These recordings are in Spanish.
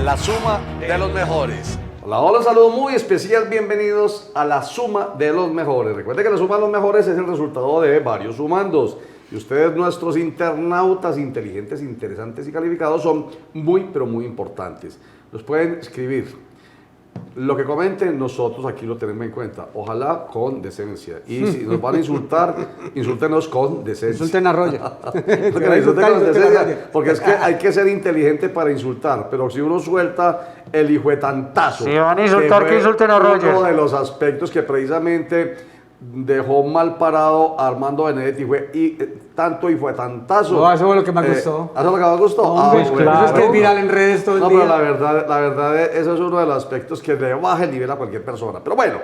La suma de los mejores. Hola, hola, saludo muy especial, bienvenidos a la suma de los mejores. Recuerden que la suma de los mejores es el resultado de varios sumandos. Y ustedes, nuestros internautas inteligentes, interesantes y calificados, son muy, pero muy importantes. Nos pueden escribir. Lo que comenten, nosotros aquí lo tenemos en cuenta. Ojalá con decencia. Y si nos van a insultar, insúltenos con decencia. Insulten a Roger. Porque es que hay que ser inteligente para insultar. Pero si uno suelta el hijuetantazo. Si van a insultar, que insulten a Roger. Uno de los aspectos que precisamente dejó mal parado a Armando Benedetti tanto y fue tantazo. No, eso fue lo que me gustó. ¿Eso es lo que me gustó? Hombre, Bueno. eso es que es viral en redes todo el día. No, pero la verdad, eso es uno de los aspectos que le baja el nivel a cualquier persona. Pero bueno,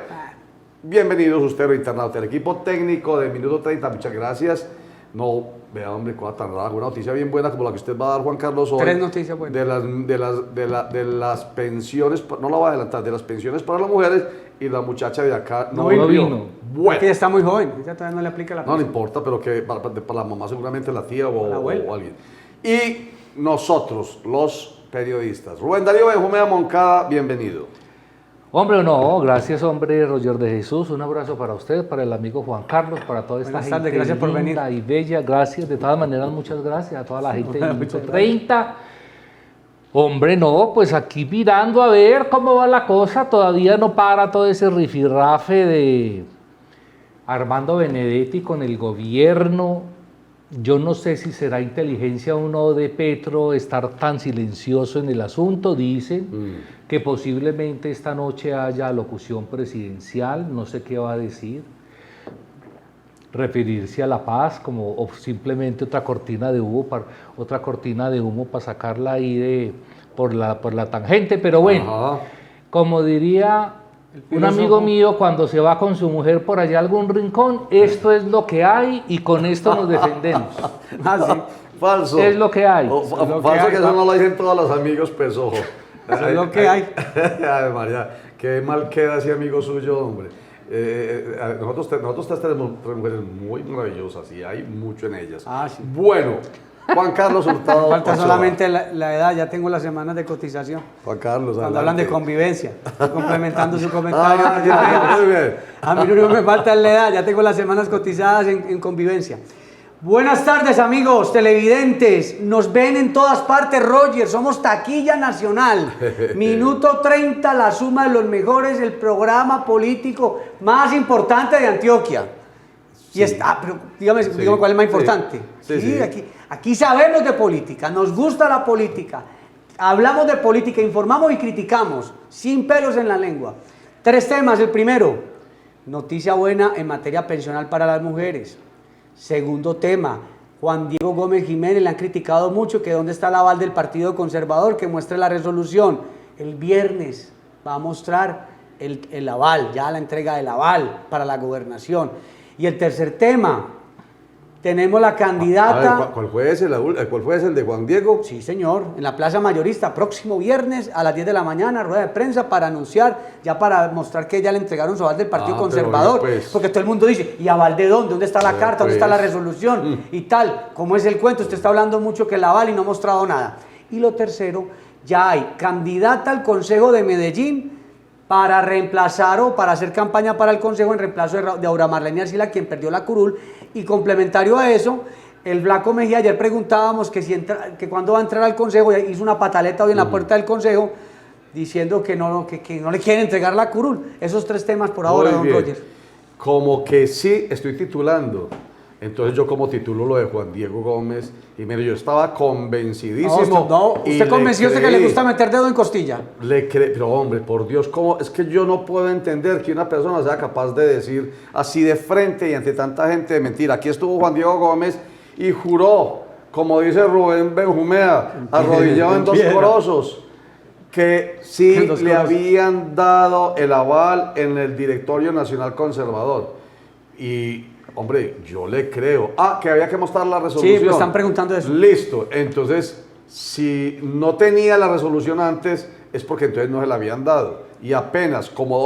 bienvenidos ustedes, internautas, el equipo técnico de Minuto 30, muchas gracias. No, vea, hombre, cosa tan rara, una noticia bien buena como la que usted va a dar, Juan Carlos, hoy. 3 noticias buenas. De las pensiones, no la voy a adelantar, de las pensiones para las mujeres, y la muchacha de acá no vino. Bueno. Que ella está muy joven, ella todavía no le aplica la pensión. No importa, pero que para la mamá seguramente la tía la abuela. o alguien. Y nosotros, los periodistas. Rubén Darío Benjumea Moncada, bienvenido. Hombre, no, gracias, hombre, Roger de Jesús. Un abrazo para usted, para el amigo Juan Carlos, para toda esta Buenas gente tardes, gracias por linda venir. Y bella. Gracias, de todas maneras, muchas gracias a toda la gente de Minuto 30. Hombre, no, pues aquí mirando a ver cómo va la cosa. Todavía no para todo ese rifirrafe de Armando Benedetti con el gobierno. Yo no sé si será inteligencia o no de Petro estar tan silencioso en el asunto. Dicen que posiblemente esta noche haya locución presidencial, no sé qué va a decir. Referirse a la paz o simplemente otra cortina de humo para sacarla ahí por la tangente. Pero bueno, Ajá. como diría un amigo mío cuando se va con su mujer por allá a algún rincón, esto es lo que hay y con esto nos defendemos. Sí. Falso. Es lo que hay. Falso que eso no lo dicen todos los amigos, pues ojo. Eso es lo que hay. Ay, María, qué mal queda ese amigo suyo, hombre. Nosotros tenemos tres mujeres muy maravillosas y hay mucho en ellas. Sí. Bueno, Juan Carlos Hurtado. Falta Ochoa. solamente la edad, ya tengo las semanas de cotización. Juan Carlos, Cuando hablan de convivencia, complementando su comentario. Muy bien. A mí no me falta la edad, ya tengo las semanas cotizadas en convivencia. Buenas tardes, amigos televidentes. Nos ven en todas partes, Roger. Somos taquilla nacional. Minuto 30, la suma de los mejores, el programa político más importante de Antioquia. Sí. Y está, pero dígame cuál es más importante. Sí. Aquí sabemos de política, nos gusta la política. Hablamos de política, informamos y criticamos, sin pelos en la lengua. 3 temas. El primero, noticia buena en materia pensional para las mujeres. Segundo tema, Juan Diego Gómez Jiménez le han criticado mucho que dónde está el aval del Partido Conservador, que muestre la resolución. El viernes va a mostrar el aval, ya la entrega del aval para la gobernación. Y el tercer tema, tenemos la candidata... A ver, ¿cuál fue ese? ¿Cuál fue ese? ¿El de Juan Diego? Sí, señor, en la Plaza Mayorista, próximo viernes a las 10 de la mañana, rueda de prensa para anunciar, ya para mostrar que ya le entregaron su aval del Partido Conservador, pues, porque todo el mundo dice, ¿y aval de dónde? ¿Dónde está la carta? ¿Dónde está la resolución? Y tal, ¿cómo es el cuento? Usted está hablando mucho que el aval y no ha mostrado nada. Y lo tercero, ya hay candidata al Consejo de Medellín para reemplazar o para hacer campaña para el Consejo en reemplazo de Aura Marlene Arcila, quien perdió la curul, y complementario a eso, el Flaco Mejía, ayer preguntábamos que cuándo va a entrar al Consejo, y hizo una pataleta hoy en la puerta del Consejo, diciendo que no le quieren entregar la curul. Esos 3 temas por ahora, don Roger. Como que sí estoy titulando. Entonces yo como titulo lo de Juan Diego Gómez, y mire, yo estaba convencidísimo. Usted convenció que le gusta meter dedo en costilla. Pero hombre, por Dios, ¿cómo? Es que yo no puedo entender que una persona sea capaz de decir así de frente y ante tanta gente de mentira. Aquí estuvo Juan Diego Gómez y juró, como dice Rubén Benjumea, arrodillado en 2 corosos, que sí le habían dado el aval en el Directorio Nacional Conservador. Y hombre, yo le creo. Que había que mostrar la resolución. Sí, me están preguntando eso. Listo. Entonces, si no tenía la resolución antes, es porque entonces no se la habían dado. Y apenas, como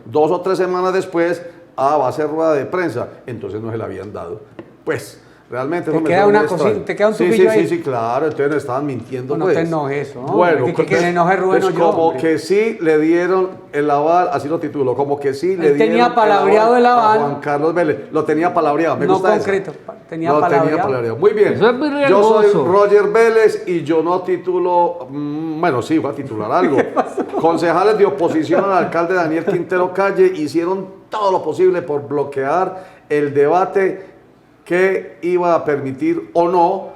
2 o 3 semanas después, va a hacer rueda de prensa. Entonces no se la habían dado. Pues, Realmente Te eso me queda suena una muy extraño. cosita, te queda un sí, tufillo sí, ahí. sí, claro, entonces nos estaban mintiendo, No pues. te enojes, hombre, Bueno, que me enoje Rubén pues o yo, como hombre. que sí le dieron el aval, así lo titulo, como que sí le Él tenía dieron palabreado el aval. a Juan Carlos Vélez. Lo tenía palabreado, me No gusta concreto, esa. tenía Lo palabreado. tenía palabreado. Muy bien. Eso es muy Yo soy riesgoso. Roger Vélez y yo no titulo, bueno, sí, voy a titular algo. Concejales de oposición al alcalde Daniel Quintero Calle hicieron todo lo posible por bloquear el debate que iba a permitir o no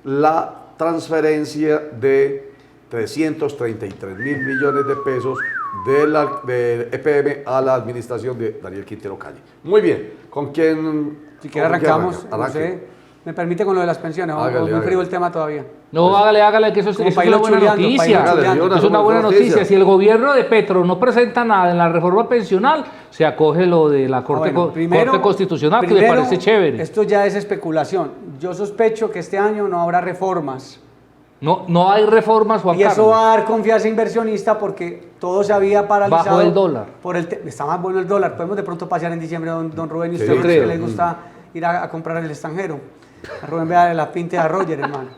la transferencia de 333 mil millones de pesos de EPM a la administración de Daniel Quintero Calle. Muy bien, ¿con quién? Si quiere con quién arrancamos, arranca? no Arranque. sé. Me permite con lo de las pensiones, Hágale, no hágale. frío el tema todavía. No, hágale, que eso Como es para una irlo buena chuleando, para noticia. irlo Hágale, chuleando. Jonas, Es una somos buena noticias. noticia. Si el gobierno de Petro no presenta nada en la reforma pensional, se acoge lo de la Corte, Bueno, Corte Constitucional, que me primero, parece chévere. Esto ya es especulación. Yo sospecho que este año no habrá reformas. No hay reformas, Juan Y eso Carlos. va a dar confianza inversionista porque todo se había paralizado. Bajó el dólar. Está más bueno el dólar. Podemos de pronto pasear en diciembre, don Rubén, y Sí, usted yo que creo. le gusta ir a comprar al extranjero. A Rubén vea la pinta de Roger, hermano.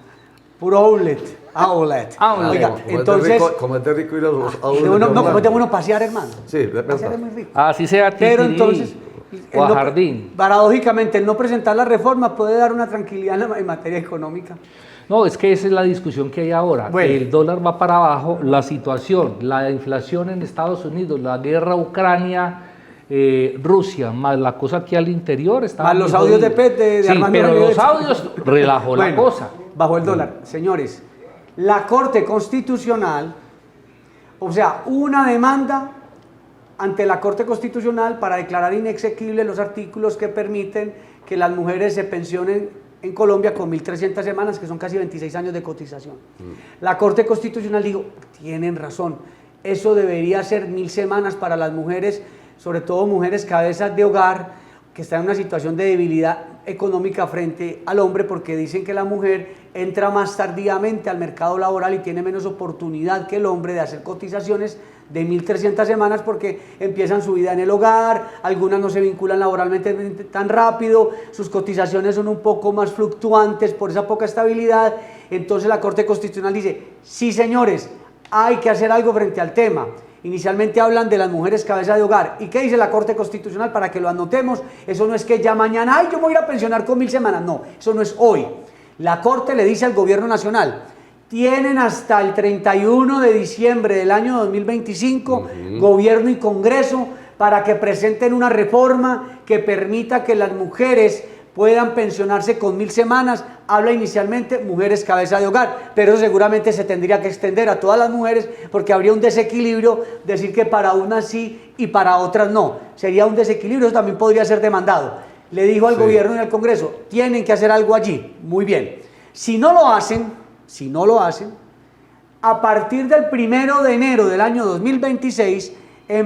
Puro outlet. Outlet. Outlet. Oiga, Como es de entonces, rico- como es de rico ir a los de uno, no, como es de uno pasear, hermano. Sí, de Pasear verdad. es muy rico. Así sea Pero Titirí entonces, o a el no- Jardín. paradójicamente, el no presentar la reforma puede dar una tranquilidad en materia económica. No, es que esa es la discusión que hay ahora. Bueno. El dólar va para abajo, la situación, la inflación en Estados Unidos, la guerra Ucrania, Rusia, más la cosa aquí al interior. Está Más los muy audios de jodido. Pet de Sí, Armando pero Benedetti. los audios relajó la Bueno, cosa. Bajó el dólar. Señores, la Corte Constitucional, o sea, una demanda ante la Corte Constitucional para declarar inexequibles los artículos que permiten que las mujeres se pensionen en Colombia con 1.300 semanas, que son casi 26 años de cotización. La Corte Constitucional dijo, tienen razón, eso debería ser 1.000 semanas para las mujeres, sobre todo mujeres cabezas de hogar, que están en una situación de debilidad económica frente al hombre, porque dicen que la mujer entra más tardíamente al mercado laboral y tiene menos oportunidad que el hombre de hacer cotizaciones de 1.300 semanas porque empiezan su vida en el hogar, algunas no se vinculan laboralmente tan rápido, sus cotizaciones son un poco más fluctuantes por esa poca estabilidad. Entonces la Corte Constitucional dice, sí señores, hay que hacer algo frente al tema. Inicialmente hablan de las mujeres cabeza de hogar. ¿Y qué dice la Corte Constitucional? Para que lo anotemos, eso no es que ya mañana, ay, yo me voy a ir a pensionar con 1.000 semanas. No, eso no es hoy. La Corte le dice al Gobierno Nacional, tienen hasta el 31 de diciembre del año 2025, Gobierno y Congreso, para que presenten una reforma que permita que las mujeres puedan pensionarse con 1.000 semanas. Habla inicialmente mujeres cabeza de hogar, pero eso seguramente se tendría que extender a todas las mujeres porque habría un desequilibrio, decir que para unas sí y para otras no. Sería un desequilibrio, eso también podría ser demandado. Le dijo al Gobierno y al Congreso, tienen que hacer algo allí. Muy bien. Si no lo hacen, a partir del 1 de enero del año 2026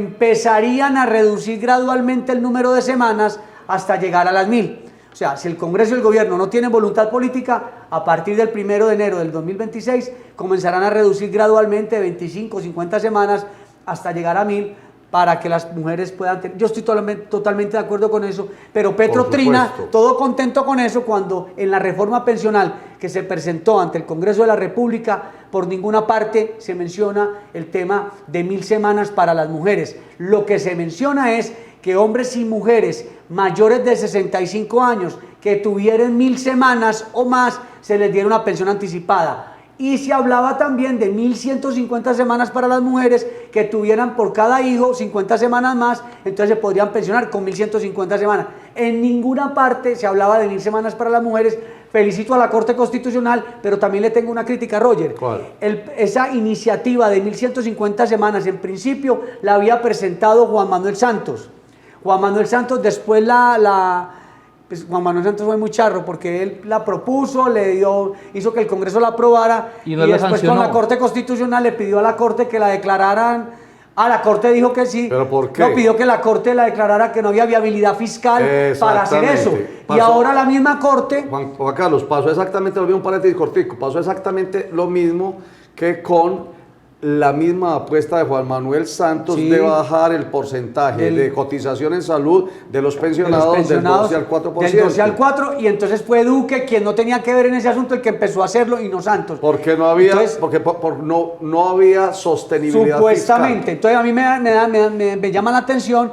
empezarían a reducir gradualmente el número de semanas hasta llegar a las 1.000. O sea, si el Congreso y el Gobierno no tienen voluntad política, a partir del 1 de enero del 2026 comenzarán a reducir gradualmente 25 o 50 semanas hasta llegar a 1.000 para que las mujeres puedan tener. Yo estoy totalmente de acuerdo con eso, pero Petro Por trina supuesto. todo contento con eso cuando en la reforma pensional que se presentó ante el Congreso de la República, por ninguna parte se menciona el tema de 1.000 semanas para las mujeres. Lo que se menciona es que hombres y mujeres mayores de 65 años que tuvieran 1.000 semanas o más se les diera una pensión anticipada. Y se hablaba también de 1.150 semanas para las mujeres que tuvieran por cada hijo 50 semanas más, entonces se podrían pensionar con 1.150 semanas. En ninguna parte se hablaba de 1.000 semanas para las mujeres. Felicito a la Corte Constitucional, pero también le tengo una crítica a Roger. ¿Cuál? Esa iniciativa de 1.150 semanas, en principio, la había presentado Juan Manuel Santos. Juan Manuel Santos después pues Juan Manuel Santos fue muy charro porque él la propuso, hizo que el Congreso la aprobara Y y, no la después con sancionó. la Corte Constitucional le pidió a la Corte que la declararan. La Corte dijo que sí. ¿Pero por qué? No, pidió que la Corte la declarara que no había viabilidad fiscal para hacer eso. Exactamente. Y Pasó. ahora la misma Corte, Juan Carlos, pasó exactamente lo mismo, un paréntesis cortico, pasó exactamente lo mismo que con la misma apuesta de Juan Manuel Santos Sí. de bajar el porcentaje de cotización en salud de los pensionados, del 12 al 4%. Del 12 al 4%, y entonces fue Duque quien no tenía que ver en ese asunto el que empezó a hacerlo y no Santos. Porque no había, Entonces, no había sostenibilidad supuestamente. fiscal. Entonces a mí me llama la atención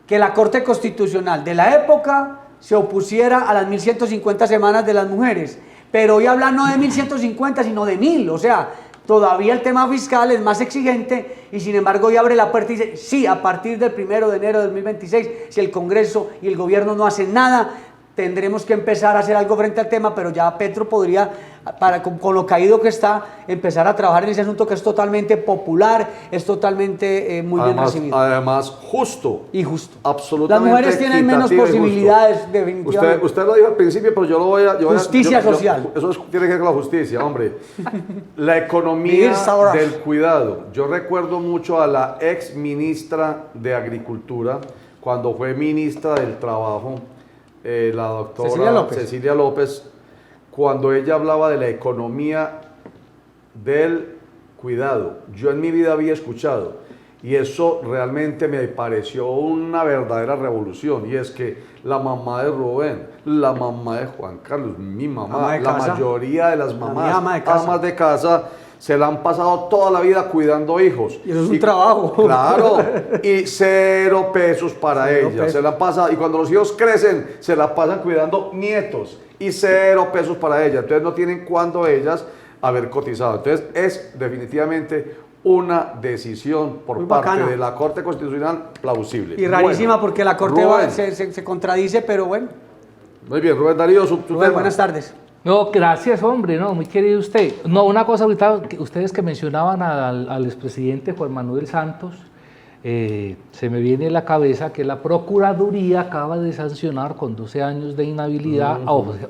que la Corte Constitucional de la época se opusiera a las 1150 semanas de las mujeres, pero hoy habla no de 1150 sino de 1000, o sea, todavía el tema fiscal es más exigente y sin embargo hoy abre la puerta y dice, sí, a partir del 1 de enero de 2026, si el Congreso y el gobierno no hacen nada, tendremos que empezar a hacer algo frente al tema, pero ya Petro podría, con lo caído que está, empezar a trabajar en ese asunto que es totalmente popular, es totalmente muy bien recibido. Además, justo. Y justo. Absolutamente. Las mujeres tienen menos equitativo y justo. posibilidades, definitivamente. Usted lo dijo al principio, pero yo lo voy a... Justicia social. Eso tiene que ver con la justicia, hombre. La economía Vivir sabroso. del cuidado. Yo recuerdo mucho a la ex ministra de Agricultura, cuando fue ministra del Trabajo, la doctora Cecilia López, cuando ella hablaba de la economía del cuidado. Yo en mi vida había escuchado, y eso realmente me pareció una verdadera revolución, y es que la mamá de Rubén, la mamá de Juan Carlos, mi mamá, la mayoría de las mamás, amas de casa, se la han pasado toda la vida cuidando hijos. Y eso es un trabajo. Claro, y 0 pesos para ellas. Se la pasa, y cuando los hijos crecen, se la pasan cuidando nietos, y 0 pesos para ellas. Entonces no tienen cuándo ellas haber cotizado. Entonces es definitivamente una decisión por muy parte bacana de la Corte Constitucional plausible. y rarísima, Bueno, porque la Corte Rubén. se contradice, pero bueno. Muy bien, Rubén Darío, su Rubén, tema. buenas tardes. No, gracias, hombre, no, muy querido usted. No, una cosa ahorita, ustedes que mencionaban al expresidente Juan Manuel Santos, se me viene a la cabeza que la Procuraduría acaba de sancionar con 12 años de inhabilidad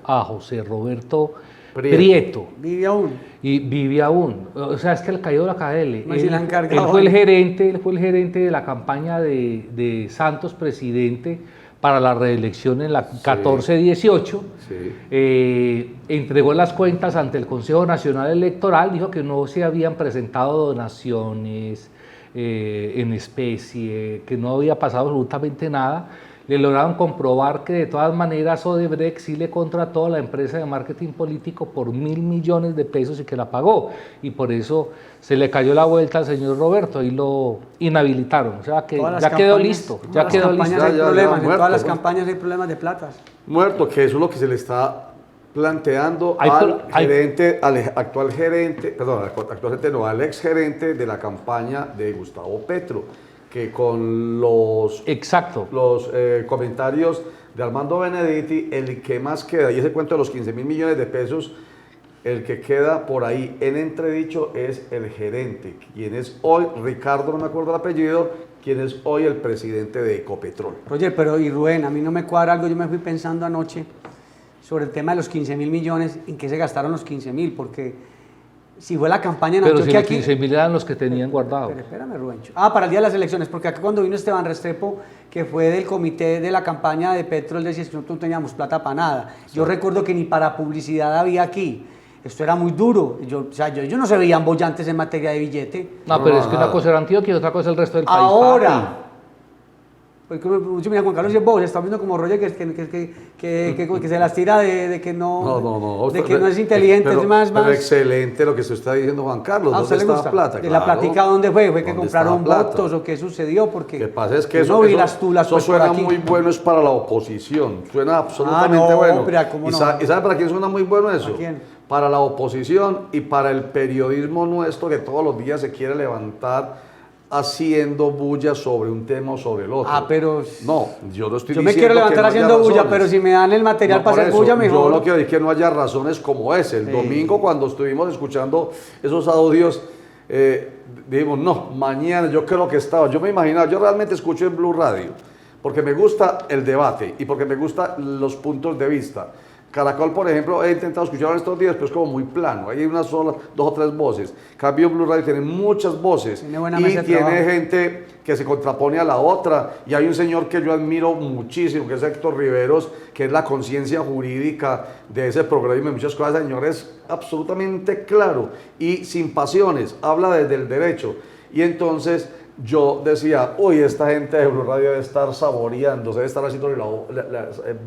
a José Roberto Prieto. Vive aún. Y vive aún. O sea, es que le cayó la KL. Me si la han cargado. Él fue el gerente de la campaña de Santos presidente para la reelección en la 14-18. Sí. Entregó las cuentas ante el Consejo Nacional Electoral, dijo que no se habían presentado donaciones en especie, que no había pasado absolutamente nada. Le lograron comprobar que de todas maneras Odebrecht sí le contrató a la empresa de marketing político por 1.000 millones de pesos y que la pagó. Y por eso se le cayó la vuelta al señor Roberto y lo inhabilitaron. O sea que ya quedó listo. Ya quedó listo. Hay problemas, en muerto, todas las muerto. campañas hay problemas de platas. Muerto, que eso es lo que se le está planteando al actual gerente, perdón, al ex gerente de la campaña de Gustavo Petro, que con los comentarios de Armando Benedetti, el que más queda, y ese cuento de los 15.000 millones de pesos, el que queda por ahí en entredicho es el gerente, quien es hoy, Ricardo, no me acuerdo el apellido, quien es hoy el presidente de Ecopetrol. Roger, pero y Rubén, a mí no me cuadra algo, yo me fui pensando anoche sobre el tema de los 15.000 millones, en qué se gastaron los 15.000, porque si fue la campaña en Pero si Antioquia los aquí... 15.000 eran los que tenían guardados. Pero espérame, Rubencho. Para el día de las elecciones, porque acá cuando vino Esteban Restrepo, que fue del comité de la campaña de Petro, él decía que nosotros no teníamos plata para nada. Yo recuerdo que ni para publicidad había aquí. Esto era muy duro. Ellos no se veían bollantes en materia de billete. No, pero es que una cosa era Antioquia y otra cosa el resto del país. Ahora, porque mucho mira, Juan Carlos y vos está viendo como Roger que se las tira de que no, de que no es inteligente, pero, es más. Pero excelente lo que se está diciendo, Juan Carlos. ¿A ¿Dónde usted le está gusta? la plata? ¿De la plática dónde fue? ¿Fue que ¿Dónde compraron está la plata? votos o qué sucedió? Porque lo que pasa es que yo no vi las tulas eso pues, por suena aquí. muy bueno es para la oposición, suena absolutamente no, bueno. pero ¿cómo no? ¿Y sabe para quién suena muy bueno eso? ¿Para quién? Para la oposición y para el periodismo nuestro que todos los días se quiere levantar haciendo bulla sobre un tema o sobre el otro. Pero... No, yo no estoy Yo diciendo me quiero levantar que no haya haciendo bulla, razones. pero si me dan el material No, para por hacer eso, bulla, mejor. Yo no quiero decir que no haya razones como ese. El domingo, cuando estuvimos escuchando esos audios, dijimos, no, mañana yo creo que estaba, yo me imaginaba, yo realmente escucho en Blue Radio, porque me gusta el debate y porque me gustan los puntos de vista. Caracol, por ejemplo, he intentado escucharlo en estos días, pero es como muy plano. Hay unas solas, 2 o 3 voces. Cambio Blue Radio tiene muchas voces. Tiene buena y mesa de tiene trabajo. gente que se contrapone a la otra. Y hay un señor que yo admiro muchísimo, que es Héctor Riveros, que es la conciencia jurídica de ese programa y muchas cosas. Señor, es absolutamente claro y sin pasiones. Habla desde el derecho. Y entonces yo decía, uy, esta gente de Blue Radio debe estar saboreándose, debe estar haciendo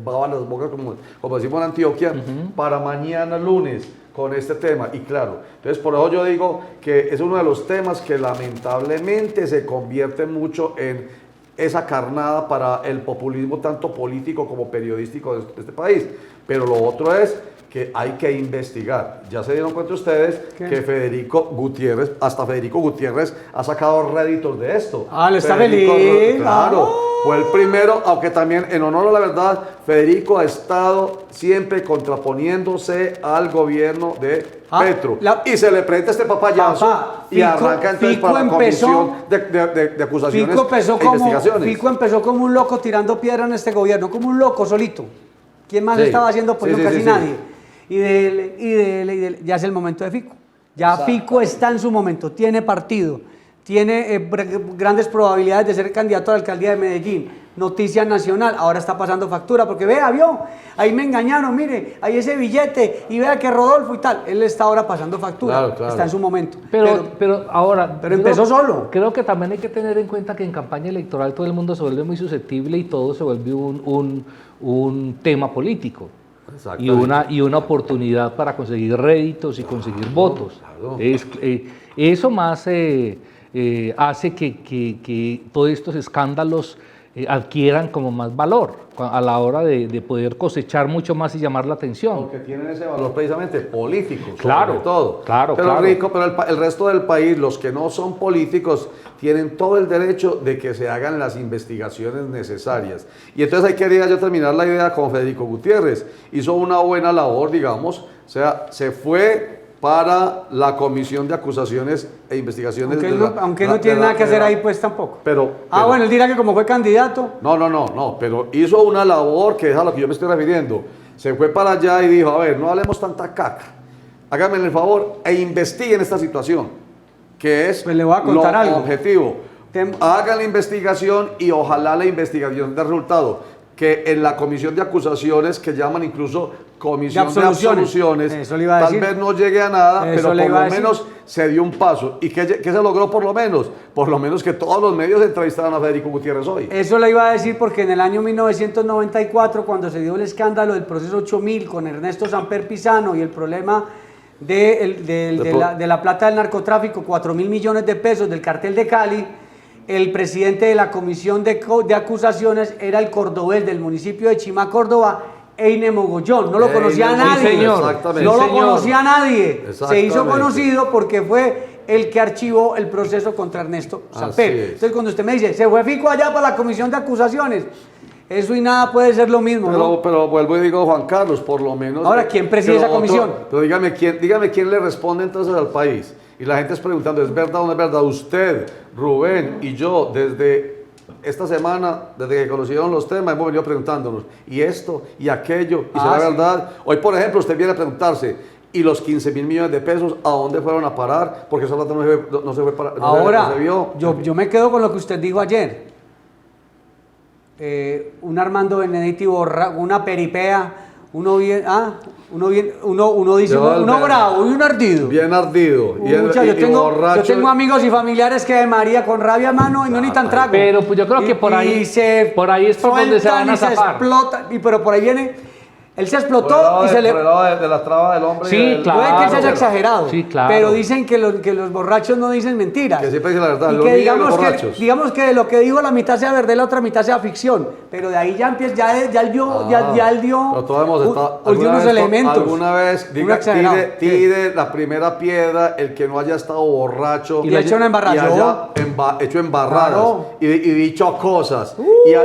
baba las bocas, como decimos en Antioquia, para mañana lunes con este tema. Y claro, entonces por eso yo digo que es uno de los temas que lamentablemente se convierte mucho en esa carnada para el populismo tanto político como periodístico de este país. Pero lo otro es que hay que investigar. Ya se dieron cuenta ustedes que Federico Gutiérrez, hasta Federico Gutiérrez ha sacado réditos de esto. Ah, le está Federico, feliz. claro, Ah. fue el primero, aunque también en honor a la verdad, Federico ha estado siempre contraponiéndose al gobierno de Petro. Y se le presenta este papayazo y arranca entonces para la comisión de acusaciones e investigaciones. Fico empezó como un loco tirando piedra en este gobierno, como un loco solito. ¿Quién más estaba haciendo? Pues no, casi nadie. Ya es el momento de Fico. Ya Fico está en su momento, tiene partido, tiene grandes probabilidades de ser candidato a la alcaldía de Medellín, noticia nacional, ahora está pasando factura, porque vea, vio, ahí me engañaron, mire, ahí ese billete, y vea que Rodolfo y tal, él está ahora pasando factura, claro. está en su momento. Pero ahora... Pero empezó solo. Creo que también hay que tener en cuenta que en campaña electoral todo el mundo se vuelve muy susceptible y todo se vuelve un tema político. Y una oportunidad para conseguir réditos y conseguir votos. Claro. Eso más hace que todos estos escándalos adquieran como más valor a la hora de poder cosechar mucho más y llamar la atención. Porque tienen ese valor precisamente político, Claro, sobre todo. claro, pero claro. Rico, pero el resto del país, los que no son políticos, tienen todo el derecho de que se hagan las investigaciones necesarias. Y entonces ahí quería yo terminar la idea con Federico Gutiérrez. Hizo una buena labor, digamos, o sea, se fue para la Comisión de Acusaciones e Investigaciones. Aunque no tiene nada que hacer ahí, pues tampoco. Pero, bueno, él dirá que como fue candidato. No, pero hizo una labor que es a lo que yo me estoy refiriendo. Se fue para allá y dijo, a ver, no hablemos tanta caca. Háganme el favor e investiguen esta situación, que es Pues le voy a contar lo algo. objetivo. Hagan la investigación y ojalá la investigación dé resultado. Que en la comisión de acusaciones, que llaman incluso comisión de absoluciones, Eso le iba a tal decir. vez no llegue a nada, Eso pero le por iba a lo decir. menos se dio un paso. ¿Y qué se logró por lo menos? Por lo menos que todos los medios entrevistaran a Federico Gutiérrez hoy. Eso le iba a decir porque en el año 1994, cuando se dio el escándalo del proceso 8000 con Ernesto Samper Pisano y el problema de la plata del narcotráfico, 4.000 millones de pesos del cartel de Cali, el presidente de la comisión de acusaciones era el cordobés del municipio de Chimá, Córdoba, Eine Mogollón. No lo conocía a nadie. Exactamente. No lo señor. conocía a nadie. Se hizo Exactamente. conocido porque fue el que archivó el proceso contra Ernesto Samper. es. Entonces, cuando usted me dice, se fue Fico allá para la comisión de acusaciones, eso y nada puede ser lo mismo, ¿no? Pero vuelvo y digo, Juan Carlos, por lo menos... Ahora, ¿quién preside esa comisión? Pero dígame quién le responde entonces al país. Y la gente es preguntando, ¿es verdad o no es verdad? Usted, Rubén y yo, desde esta semana, desde que conocieron los temas, hemos venido preguntándonos, ¿y esto? ¿Y aquello? ¿Y será sí. verdad? Hoy, por ejemplo, usted viene a preguntarse, ¿y los 15.000 millones de pesos a dónde fueron a parar? Porque esa plata no se fue para... Ahora, no se vio. yo me quedo con lo que usted dijo ayer. Un Armando Benedetti una peripea, uno dice, uno bravo y un ardido. Bien ardido. Yo borracho. tengo amigos y familiares que de María con rabia a mano y no ni tan trago. Pero pues yo creo que por ahí es por donde se van a zafar. Pero por ahí viene, él se explotó y se le... Por el lado de la traba del hombre. Sí, y del- claro. Puede que se haya exagerado, Sí, claro. pero dicen que los borrachos no dicen mentiras. Que siempre dicen la verdad, Y los que niños y los borrachos. digamos que lo que dijo la mitad sea verdad y la otra mitad sea ficción. Pero de ahí ya empieza, ya él dio Pero todos hemos estado. unos elementos. Alguna vez Un exagerado. tire la primera piedra el que no haya estado borracho. Y le echa una embarrada. Y haya hecho embarradas. Claro. Y dicho cosas. Y a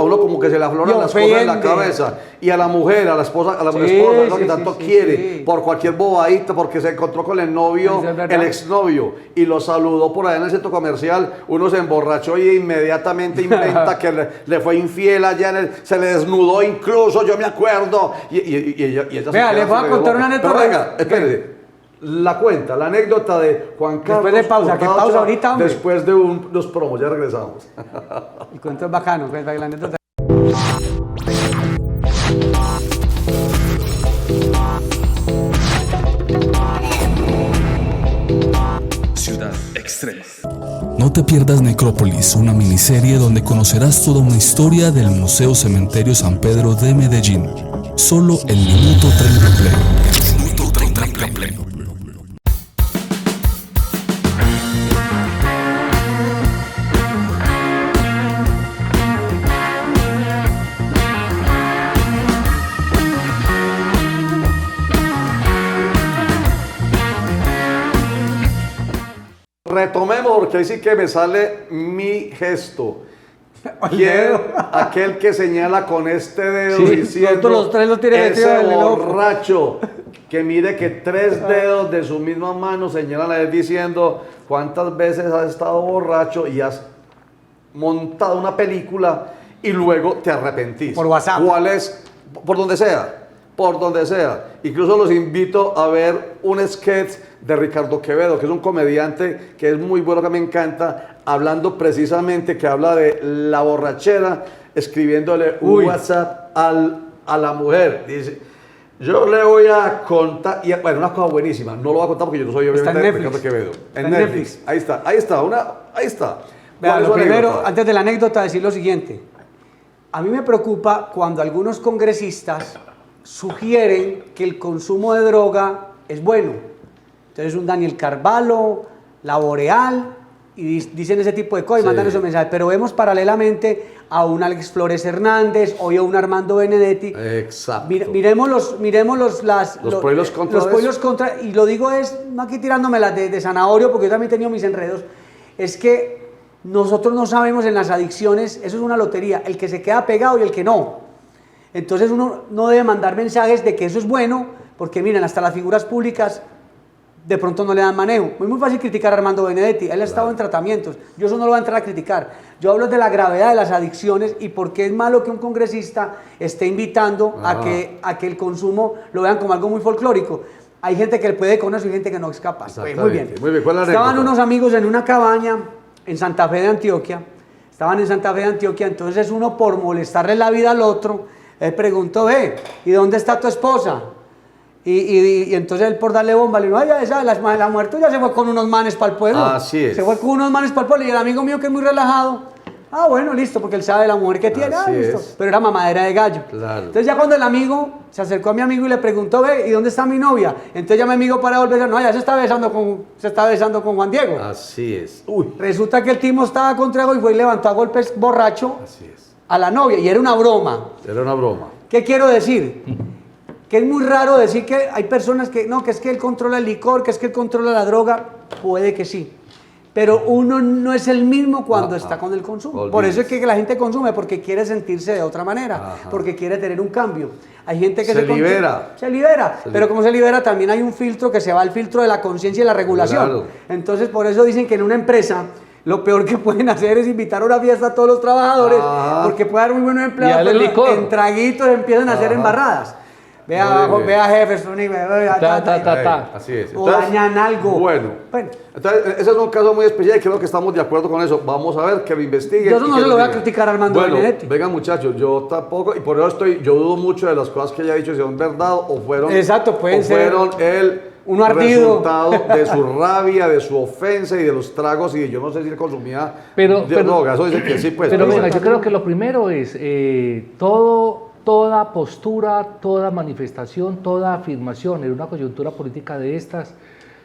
uno como que se le afloran Y las cosas en la ofende. cabeza. Y a la mujer, a la esposa, es lo que tanto quiere, por cualquier bobadita, porque se encontró con el novio, Eso es verdad. el exnovio, y lo saludó por allá en el centro comercial, uno se emborrachó y inmediatamente inventa que le fue infiel allá, se le desnudó incluso, yo me acuerdo, y ella se Vea, queda les voy a así, contar boca. una anécdota. Pero venga, espérese. La anécdota de Juan Carlos. Después de pausa, ¿qué Hurtado pausa Ochoa, ahorita, hombre? después de unos promos, ya regresamos. El cuento es bacano, pues, la anécdota. Ciudad Extrema. No te pierdas Necrópolis, una miniserie donde conocerás toda una historia del Museo Cementerio San Pedro de Medellín. Solo el Minuto 30 Play. Minuto 30 Play. Retomemos, porque ahí sí que me sale mi gesto. El ¿Quién? dedo. Aquel que señala con este dedo Sí, diciendo nosotros los tres lo tiene metido ese en el ojo". borracho que mire que 3 dedos de su misma mano señalan a él diciendo cuántas veces has estado borracho y has montado una película y luego te arrepentís. Por WhatsApp. ¿Cuál es? Por donde sea. Por donde sea. Incluso los invito a ver un sketch de Ricardo Quevedo, que es un comediante que es muy bueno, que me encanta, hablando precisamente, que habla de la borrachera, escribiéndole un Uy. WhatsApp a la mujer. Dice, yo le voy a contar, y bueno, una cosa buenísima, no lo voy a contar porque yo no soy Está en obviamente Netflix. Ricardo Quevedo. Está En en Netflix. Netflix. Ahí está. Vea, ¿Cuál es lo su primero, anécdota? antes de la anécdota, decir lo siguiente. A mí me preocupa cuando algunos congresistas sugieren que el consumo de droga es bueno. Entonces un Daniel Carvalho, la Boreal, y dicen ese tipo de cosas y Sí. mandan esos mensajes. Pero vemos paralelamente a un Alex Flores Hernández, hoy a un Armando Benedetti. Exacto. Miremos los pros y los contras los de pros y eso. los contras, y lo digo es, no aquí tirándome las de zanahorio, porque yo también he tenido mis enredos, es que nosotros no sabemos en las adicciones, eso es una lotería, el que se queda pegado y el que no. Entonces uno no debe mandar mensajes de que eso es bueno, porque miren, hasta las figuras públicas de pronto no le dan manejo. Es muy fácil criticar a Armando Benedetti, él ha estado en tratamientos, yo eso no lo voy a entrar a criticar. Yo hablo de la gravedad de las adicciones y por qué es malo que un congresista esté invitando a que el consumo lo vean como algo muy folclórico. Hay gente que puede con eso y gente que no es capaz. Muy bien. Exactamente. Muy bien, ¿cuál es la Estaban anécdota? unos amigos en una cabaña en Santa Fe de Antioquia, entonces uno por molestarle la vida al otro, él preguntó, ¿y dónde está tu esposa? Y entonces él por darle bomba le dijo, la muerte ya se fue con unos manes para el pueblo. Así es. Se fue con unos manes para el pueblo y el amigo mío que es muy relajado, bueno, listo, porque él sabe la mujer que tiene, Así listo. es. Pero era mamadera de gallo. Claro. Entonces ya cuando el amigo se acercó a mi amigo y le preguntó, ¿y dónde está mi novia? Entonces ya mi amigo para volver, no, ya se está besando con Juan Diego. Así es. Resulta que el timo estaba con trago y fue y levantó a golpes borracho Así es. a la novia y era una broma. Era una broma. ¿Qué quiero decir? Que es muy raro decir que hay personas que no, que es que él controla el licor, que es que él controla la droga. Puede que sí. Pero uno no es el mismo cuando está con el consumo. Olvídese. Por eso es que la gente consume, porque quiere sentirse de otra manera, Ajá. porque quiere tener un cambio. Hay gente que Se libera. Se libera. Pero como se libera, también hay un filtro que se va al filtro de la conciencia y la regulación. Claro. Entonces, por eso dicen que en una empresa lo peor que pueden hacer es invitar a una fiesta a todos los trabajadores, Ajá. porque puede dar muy buenos Y empleados, darle pero licor. en traguitos empiezan a hacer Ajá. embarradas. Muy bien. Vea jefes, Así es. o dañan algo. Bueno. Entonces, ese es un caso muy especial y creo que estamos de acuerdo con eso. Vamos a ver que lo investiguen. Yo eso y no que se lo nos voy a digan. criticar a Armando Bueno, Benedetti. venga muchachos, yo tampoco, y por eso yo dudo mucho de las cosas que ella ha dicho, si son verdad o fueron, Exacto, pueden o ser fueron el uno ardido. resultado de su rabia, de su ofensa y de los tragos, y yo no sé si él consumía Pero- droga, eso dice que sí, pues. Pero pero venga, yo creo que lo primero es toda postura, toda manifestación, toda afirmación en una coyuntura política de estas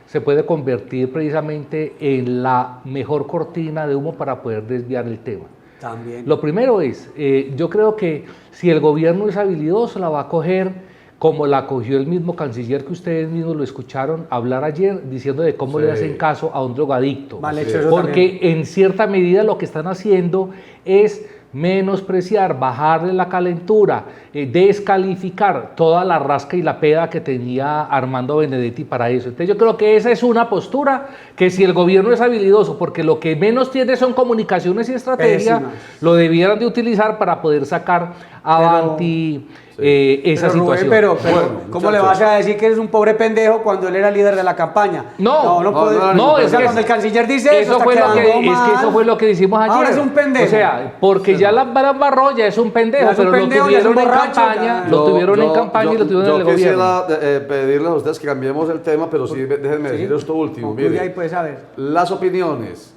se puede convertir precisamente en la mejor cortina de humo para poder desviar el tema. También. Lo primero es, yo creo que si el gobierno es habilidoso, la va a coger como la cogió el mismo canciller que ustedes mismos lo escucharon hablar ayer, diciendo de cómo Sí. le hacen caso a un drogadicto. Mal Así hecho es. eso Porque también. en cierta medida lo que están haciendo es menospreciar, bajarle la calentura, descalificar toda la rasca y la peda que tenía Armando Benedetti para eso. Entonces yo creo que esa es una postura que si el gobierno es habilidoso, porque lo que menos tiene son comunicaciones y estrategia, Pésimas. lo debieran de utilizar para poder sacar avanti esa Pero, Rubén, situación. pero Bueno, ¿cómo le muchachos. vas a decir que eres un pobre pendejo cuando él era líder de la campaña? No, puede- es que cuando el canciller dice eso, está fue lo que, quedando es que eso mal. fue lo que decimos ayer. Ahora es un pendejo. O sea, porque ya la embarró, ya es un pendejo, Ya es un pero pendejo, ya es lo un tuvieron en borracho, campaña, ya. lo tuvieron en campaña y lo tuvieron en el gobierno. Yo quisiera pedirles a ustedes que cambiemos el tema, pero sí déjenme decir esto último. Concluye Mire, ahí, pues, a ver. las opiniones,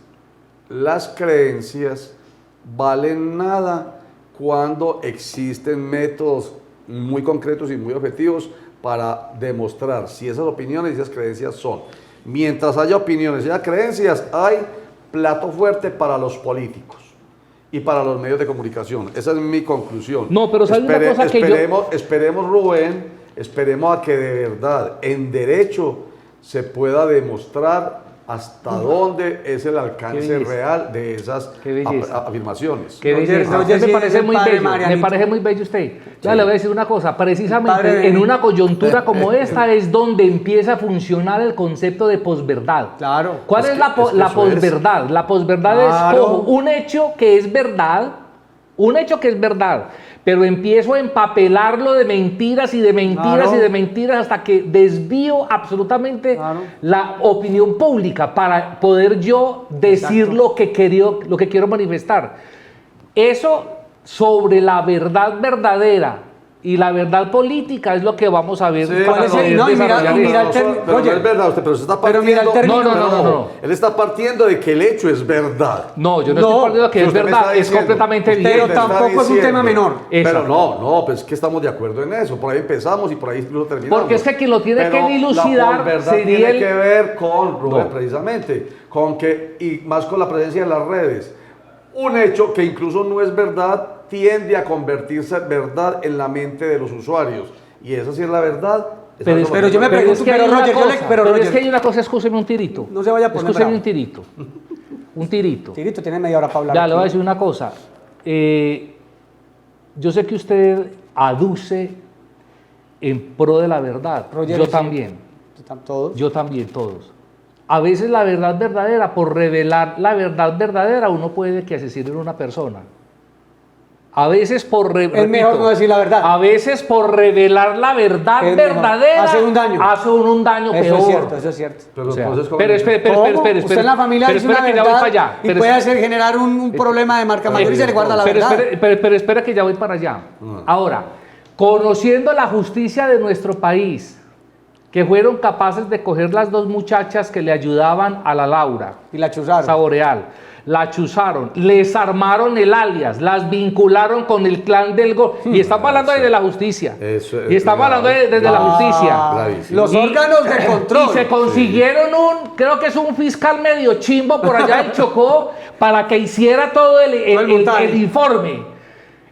las creencias valen nada cuando existen métodos muy concretos y muy objetivos para demostrar si esas opiniones y esas creencias son. Mientras haya opiniones y haya creencias, hay plato fuerte para los políticos y para los medios de comunicación. Esa es mi conclusión. No, pero ¿sabe una cosa que esperemos, Rubén, esperemos a que de verdad, en derecho, se pueda demostrar hasta dónde es el alcance belleza. real de esas Qué belleza. afirmaciones. Qué Roger, belleza. Roger Usted sí me es parece el muy padre bello, me Marianito. parece muy bello usted. Ya le voy a decir una cosa, precisamente Padre- en una coyuntura como esta es donde empieza a funcionar el concepto de posverdad. Claro. ¿Cuál es, la es que eso es. posverdad? La posverdad Claro. es cojo un hecho que es verdad, pero empiezo a empapelarlo de mentiras y de mentiras Claro. y de mentiras hasta que desvío absolutamente Claro. la opinión pública para poder yo decir Exacto. lo que quiero manifestar. Eso sobre la verdad verdadera y la verdad política es lo que vamos a ver Sí, para ¿cuál es el- poder no, y mira- desarrollar y mira esto. el término- Pero no Roger, es verdad, usted, pero usted está pero mira el partiendo. término- No, no, no, ojo, él está partiendo de que el hecho es verdad. No, yo no, No, estoy partiendo que pero es usted me verdad, está es diciendo, completamente pero evidente. Usted está tampoco es un diciendo. tema menor. Pero Exacto. no, pues es que estamos de acuerdo en eso. Por ahí empezamos y por ahí incluso terminamos. Porque es que quien lo tiene Pero que dilucidar la verdad sería tiene el- que ver con Rubén, No. precisamente, con que, y más con la presencia de las redes. Un hecho que incluso no es verdad tiende a convertirse en verdad en la mente de los usuarios. Y esa sí es la verdad. esa Pero, es la pero yo me verdad. pregunto, pero hay una Roger, yo le- cosa, pero es Roger- que hay una cosa, escúcheme un tirito. No se vaya a poner Escúcheme bravo. un tirito. Un tirito. Tirito, tiene media hora para hablar. Ya, le aquí. voy a decir una cosa. Yo sé que usted aduce en pro de la verdad. Roger, Yo sí. también. Están todos. Yo también, todos. A veces la verdad verdadera, por revelar la verdad verdadera, uno puede que asesinen a una persona. A veces por Es mejor no decir la verdad. A veces por revelar la verdad Es mejor. verdadera Hace un daño. hace un daño Eso peor. es cierto, eso es cierto. Pero O sea, entonces, ¿cómo? pero espere, ¿Cómo? espere. Usted en la familia pero dice una espere que ya voy verdad para allá. y Pero puede espere- generar un problema de marca mayor y se le guarda la pero verdad. espera que ya voy para allá. Ahora, conociendo la justicia de nuestro país, que fueron capaces de coger las dos muchachas que le ayudaban a la Laura, Y la chuzaron. Saboreal, la chuzaron, les armaron el alias, las vincularon con el clan del gol. Y estamos hablando desde la justicia. Eso es Y estamos hablando desde la justicia. Bravísimo. Los órganos de control. Y se consiguieron creo que es un fiscal medio chimbo por allá en Chocó para que hiciera todo el montaje. el informe.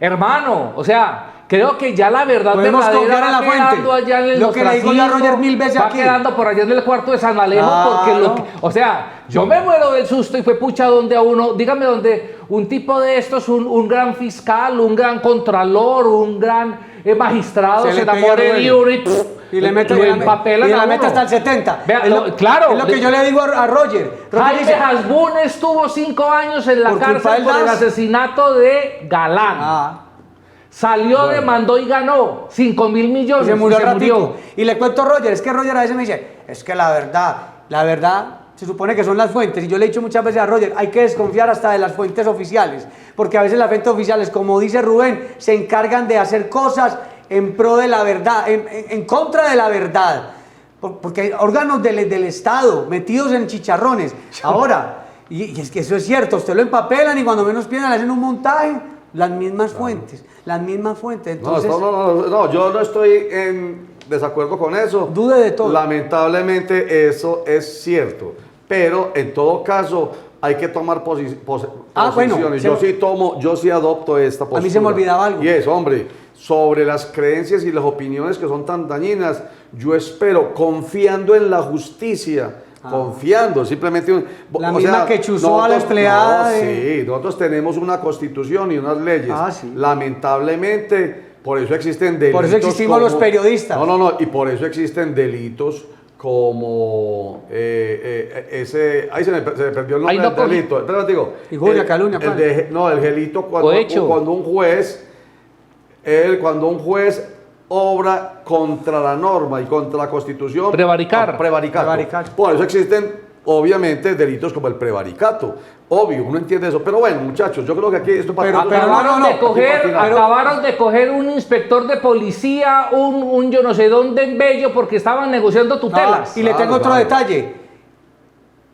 Hermano, o sea, creo que ya la verdad Podemos confiar en verdadera la va fuente. quedando allá en el Lo que le digo yo a Roger mil veces va aquí. quedando por allá en el cuarto de San Alejo Claro. porque o sea, yo me muero del susto y fue pucha donde a uno, dígame donde un tipo de estos, un gran fiscal, un gran contralor, un gran magistrado Se se le pega enamore a de uno y Y le mete, lo y la empapelan a mete uno. hasta el 70. Vea, Es lo- claro. Es lo que yo le digo a Roger. Roger Jaime dice, Hasbún estuvo 5 años en la Por culpa cárcel del por el DAS. asesinato de Galán. ah, Salió, demandó y ganó 5.000 y millones. se murió y al ratico. Y le cuento a Roger, es que Roger a veces me dice, es que la verdad, se supone que son las fuentes. Y yo le he dicho muchas veces a Roger, hay que desconfiar hasta de las fuentes oficiales. Porque a veces las fuentes oficiales, como dice Rubén, se encargan de hacer cosas en pro de la verdad, en contra de la verdad. Porque hay órganos del Estado metidos en chicharrones. Ahora, y es que eso es cierto, usted lo empapelan y cuando menos piensan le hacen un montaje, las mismas fuentes, las mismas fuentes. No, Entonces, no, yo no estoy en desacuerdo con eso. Dude de todo. Lamentablemente eso es cierto, pero en todo caso hay que tomar bueno, posiciones. se- Yo sí adopto esta postura. A mí se me olvidaba algo. Y es, hombre, sobre las creencias y las opiniones que son tan dañinas, yo espero, confiando en la justicia, confiando, simplemente... La misma que chuzó a la empleada no, de- sí, nosotros tenemos una constitución y unas leyes. Sí. Lamentablemente, por eso existen delitos. Por eso existimos los periodistas. No, y por eso existen delitos como ese... Ahí se me perdió el nombre Ahí no del delito. Espera, digo. Injuria, calumnia, ¿cuál? El delito Cohecho. cuando un juez obra contra la norma y contra la Constitución. Prevaricar. Prevaricar. Por eso existen, obviamente, delitos como el prevaricato. Obvio, uno entiende eso. Pero bueno, muchachos, yo creo que aquí esto Pero Acabaron, no, de coger, acabaron de coger un inspector de policía, un yo no sé dónde en Bello, porque estaban negociando tutelas. Y le tengo otro Claro. detalle.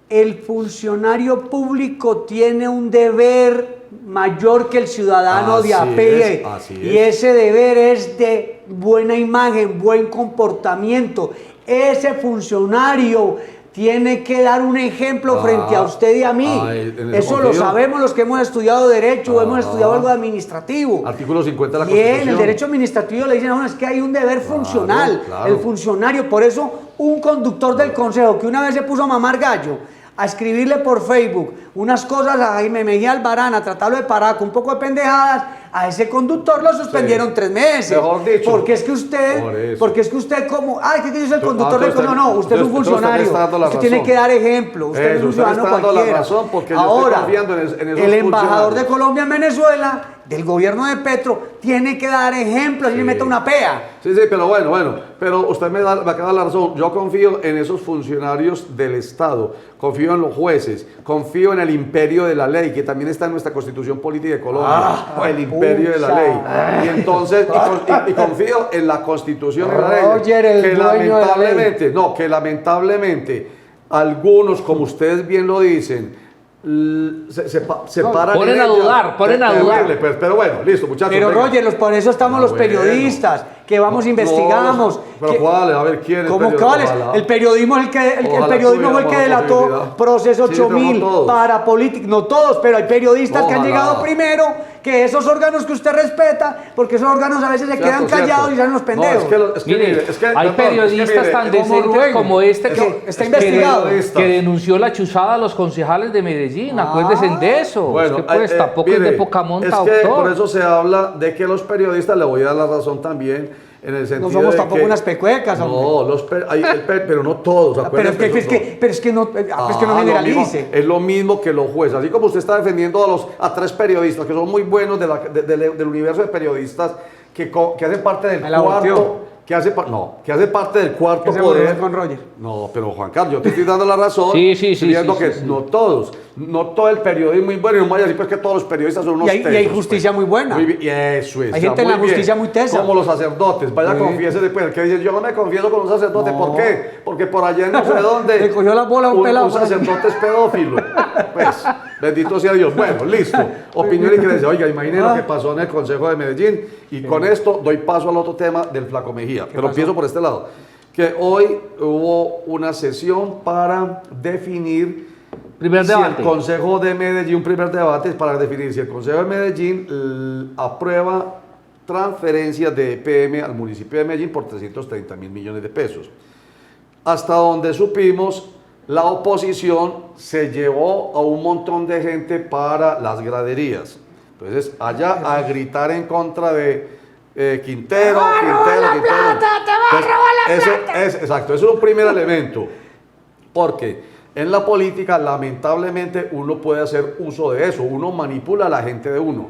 El funcionario público tiene un deber mayor que el ciudadano de a Así pie. es, así Y es. ese deber es de buena imagen, buen comportamiento. Ese funcionario tiene que dar un ejemplo frente a usted y a mí. En Eso lo confío. sabemos los que hemos estudiado Derecho o hemos estudiado algo administrativo. Artículo 50 de la Bien, Constitución. el derecho administrativo le dicen a uno es que hay un deber funcional. claro. El funcionario, por eso un conductor del consejo que una vez se puso a mamar gallo, a escribirle por Facebook unas cosas a Jaime Mejía Albarán, a tratarlo de paraco, un poco de pendejadas, a ese conductor lo suspendieron Sí. 3 meses. Mejor dicho. Porque es que Por eso. usted como, que yo soy el Tú- conductor del entonces consejo. No, usted es un entonces usted me funcionario. está dando la Usted razón. tiene que dar ejemplo. Usted no es un Usted me ciudadano está dando la cualquiera. razón porque yo estoy Ahora, confiando en esos el embajador funcionarios. de Colombia en Venezuela, del gobierno de Petro, tiene que dar ejemplo, así le meta una pea. Sí, pero bueno, pero usted me acaba de dar la razón. Yo confío en esos funcionarios del Estado, confío en los jueces, confío en el imperio de la ley, que también está en nuestra Constitución Política de Colombia, el imperio de la pucha. ley. Y entonces, y confío en la Constitución y la ley. Roger, el que dueño de la ley. que lamentablemente, algunos, como ustedes bien lo dicen, se paran Ponen en a ella. dudar, ponen a Terrible, dudar. pero bueno, listo, muchachos. Pero venga. Roger, por eso estamos los Bueno. periodistas, que vamos, No, investigamos. pero que- ¿cuál? A ver, ¿quién es ¿Cómo periodista? cuáles? Ojalá. El periodismo es el Ojalá periodismo fue el que tuviéramos la delató posibilidad. Proceso Sí, pero no 8000 todos. para políticos, no todos, pero hay periodistas que han Ojalá. llegado primero que esos órganos que usted respeta, porque esos órganos a veces se quedan callados y salen los pendejos. No, es que Mire, mire, es que, hay perdón, periodistas es que mire, tan como decentes luego, como este es que que está investigado. que denunció la chuzada a los concejales de Medellín. Acuérdense de eso. Bueno, es que pues tampoco es mire, de poca monta, es que doctor. por eso se habla de que los periodistas, le voy a dar la razón también, en el sentido somos de tampoco que- unas pecuecas, hombre. No, pero no todos, Pero acuérdense. es que no Lo generalice. mismo- es lo mismo que los jueces. Así como usted está defendiendo a 3 periodistas que son muy buenos del universo de periodistas que hacen parte del Me la cuarto. volteó. Que hace parte del cuarto Que se poder. volvió con Roger. No, pero Juan Carlos, yo te estoy dando la razón. Sí, diciendo sí, que sí. no todos, no todo el periodismo es muy bueno. Y no vaya a decir pues, que todos los periodistas son unos Y hay tesos, justicia pues. muy buena. Muy bien, y eso es. Hay gente en la justicia muy tesa. Como los sacerdotes. Vaya, Sí. confiese después. El que dice, yo no me confieso con un sacerdote. No. ¿Por qué? Porque por allá en no sé dónde. Le cogió la bola a un pelado Un por ahí. sacerdote es pedófilo. Pues, bendito sea Dios. Bueno, listo. Opinión y creencia. Oiga, imaginen lo que pasó en el Consejo de Medellín. Y con esto doy paso al otro tema del Flaco Mejía. Pero empiezo por este lado. Que hoy hubo una sesión para definir Primer si debate. el Consejo de Medellín, un primer debate es para definir si el Consejo de Medellín aprueba transferencias de EPM al municipio de Medellín por 330.000 millones de pesos. Hasta donde supimos, la oposición se llevó a un montón de gente para las graderías. Entonces, allá a gritar en contra de Quintero, Exacto, eso es un primer elemento. Porque en la política, lamentablemente, uno puede hacer uso de eso. Uno manipula a la gente de uno.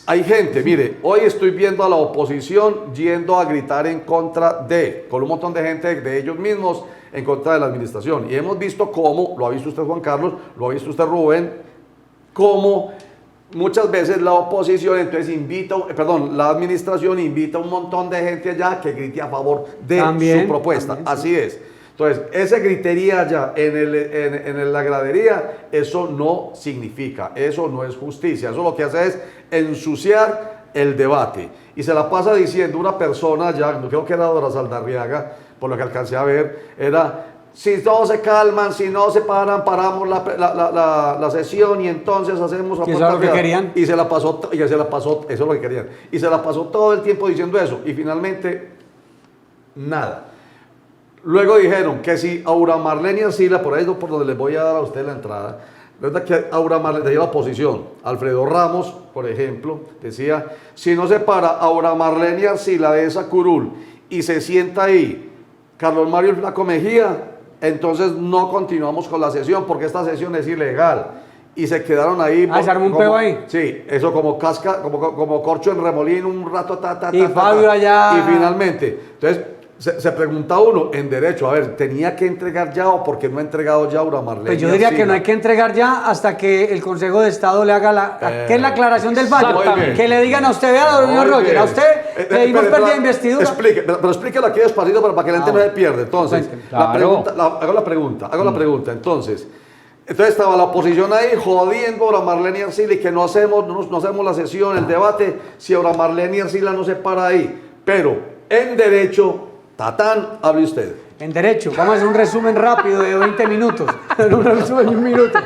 Hay gente, mire, hoy estoy viendo a la oposición yendo a gritar en contra con un montón de gente de ellos mismos en contra de la administración. Y hemos visto cómo, lo ha visto usted Juan Carlos, lo ha visto usted Rubén, cómo muchas veces la oposición entonces la administración invita a un montón de gente allá que grite a favor de También, su propuesta. también, sí. Así es. Entonces, ese gritería allá en la gradería, eso no significa, eso no es justicia. Eso lo que hace es ensuciar el debate. Y se la pasa diciendo una persona ya, creo que era Dora Saldarriaga, por lo que alcancé a ver, era: si todos se calman, si no se paran, paramos la sesión y entonces hacemos... Que eso es lo que querían. Y se la pasó, eso es lo que querían. Y se la pasó todo el tiempo diciendo eso. Y finalmente, nada. Luego dijeron que si Aura Marlene Arcila, por ahí es por donde les voy a dar a ustedes la entrada, verdad que Aura Marlene, de ahí la oposición, Alfredo Ramos, por ejemplo, decía, si no se para Aura Marlene Arcila de esa curul y se sienta ahí Carlos Mario el Flaco Mejía, entonces no continuamos con la sesión porque esta sesión es ilegal. Y se quedaron ahí. ¿Se armó un peo ahí? Sí, eso como casca, como corcho en remolino, un rato, y Fabio allá. Y finalmente, entonces se pregunta uno, en derecho, a ver, ¿tenía que entregar ya o por qué no ha entregado ya Aura Marlene? Pues yo diría que no hay que entregar ya hasta que el Consejo de Estado le haga ¿qué es la aclaración del fallo? Que le digan a usted, vea, señor Roger, a usted le dimos pérdida de investidura. Explique, pero explíquelo aquí despacito para que la gente no se pierda. Entonces, hago la pregunta. Entonces estaba la oposición ahí jodiendo a Aura Marlene Arcila y que no hacemos la sesión, el debate, si Aura Marlene Arcila no se para ahí. Pero en derecho, Tatán, hable usted. En derecho, vamos a hacer un resumen rápido de 20 minutos. Un resumen de un minuto.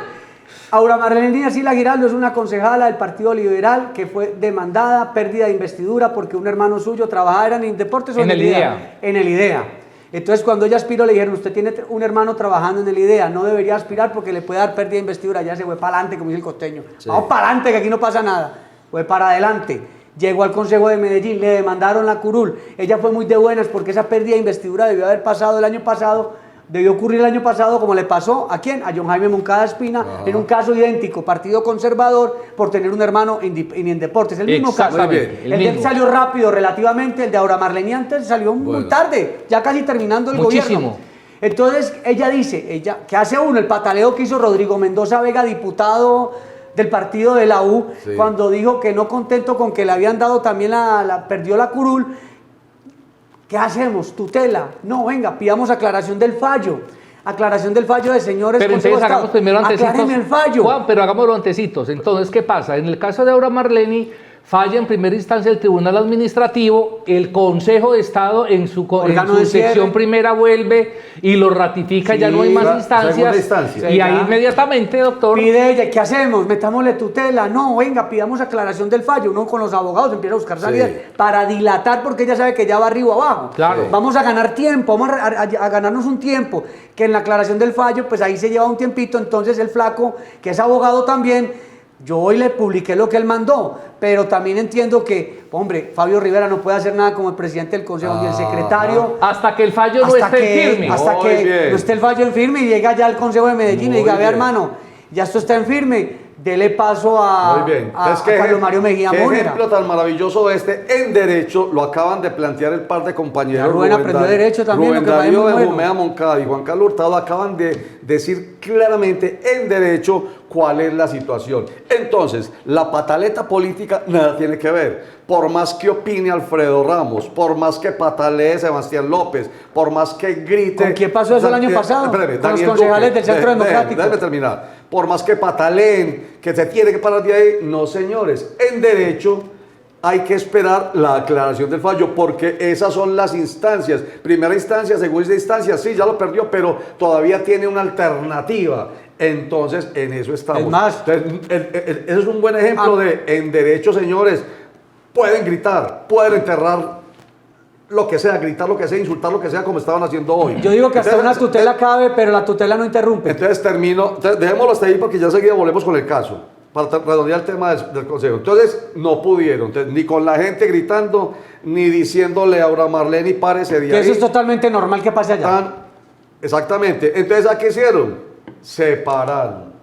Aura Marlene Arcila Giraldo es una concejala del Partido Liberal que fue demandada, pérdida de investidura porque un hermano suyo trabajaba en Indeportes o en el IDEA. En el IDEA. Entonces, cuando ella aspiró, le dijeron, usted tiene un hermano trabajando en el IDEA, no debería aspirar porque le puede dar pérdida de investidura. Ya se fue para adelante, como dice el costeño. Sí. Vamos para adelante, que aquí no pasa nada. Fue para adelante. Llegó al Consejo de Medellín, le demandaron la curul. Ella fue muy de buenas porque esa pérdida de investidura debió haber pasado el año pasado, debió ocurrir el año pasado, como le pasó ¿a quién? A John Jaime Moncada Espina, en un caso idéntico, Partido Conservador, por tener un hermano en Indeportes. El mismo caso. El de él salió rápido relativamente, el de Aura Marlene antes salió muy tarde, ya casi terminando el gobierno. Entonces ella dice, ¿qué hace uno? El pataleo que hizo Rodrigo Mendoza Vega, diputado del partido de la U, cuando dijo que no contento con que le habían dado también perdió la curul. ¿Qué hacemos? ¿Tutela? No, venga, pidamos aclaración del fallo. Aclaración del fallo de señores. Pero entonces hagamos primero antecitos. Aclárenme el fallo. Juan, pero hagámoslo antecitos. Entonces, ¿qué pasa? En el caso de Aura Marlene, falla en primera instancia el Tribunal Administrativo, el Consejo de Estado en su sección primera vuelve y lo ratifica, ya no hay más instancias. Y ahí inmediatamente, doctor. Pide ella, ¿qué hacemos? Metámosle tutela. No, venga, pidamos aclaración del fallo. Uno con los abogados empieza a buscar salidas para dilatar porque ella sabe que ya va arriba o abajo. Claro. Vamos a ganar tiempo, vamos a ganarnos un tiempo, que en la aclaración del fallo, pues ahí se lleva un tiempito. Entonces el flaco, que es abogado también, yo hoy le publiqué lo que él mandó, pero también entiendo que, hombre, Fabio Rivera no puede hacer nada como el presidente del Consejo ni el secretario. Hasta que el fallo no esté en firme. Hasta que no esté el fallo en firme y llega ya al Consejo de Medellín y diga, vea hermano, ya esto está en firme, dele paso a Carlos Mario Mejía Mónica. Qué ejemplo tan maravilloso en derecho, lo acaban de plantear el par de compañeros. Rubén aprendió derecho también. Rubén Darío de Jumea Moncada y Juan Carlos Hurtado acaban de decir claramente en derecho cuál es la situación. Entonces, la pataleta política nada tiene que ver. Por más que opine Alfredo Ramos, por más que patalee Sebastián López, por más que grite... ¿Con quién pasó eso el año pasado? Con los concejales del Centro Democrático. Déjame terminar. Por más que pataleen, que se tiene que parar de ahí, no señores. En derecho hay que esperar la aclaración del fallo, porque esas son las instancias. Primera instancia, segunda instancia, sí, ya lo perdió, pero todavía tiene una alternativa. Entonces, en eso estamos. Es más, ese es un buen ejemplo de, en derecho, señores, pueden gritar, pueden enterrar lo que sea, gritar lo que sea, insultar lo que sea, como estaban haciendo hoy. Yo digo que hasta una tutela cabe, pero la tutela no interrumpe. Entonces dejémoslo hasta ahí porque ya seguida volvemos con el caso, para redondear el tema del Consejo. Entonces, no pudieron, ni con la gente gritando, ni diciéndole a Aura Marlene párese de ahí. Que eso es totalmente normal que pase allá. Exactamente. Entonces, ¿a qué hicieron? Separaron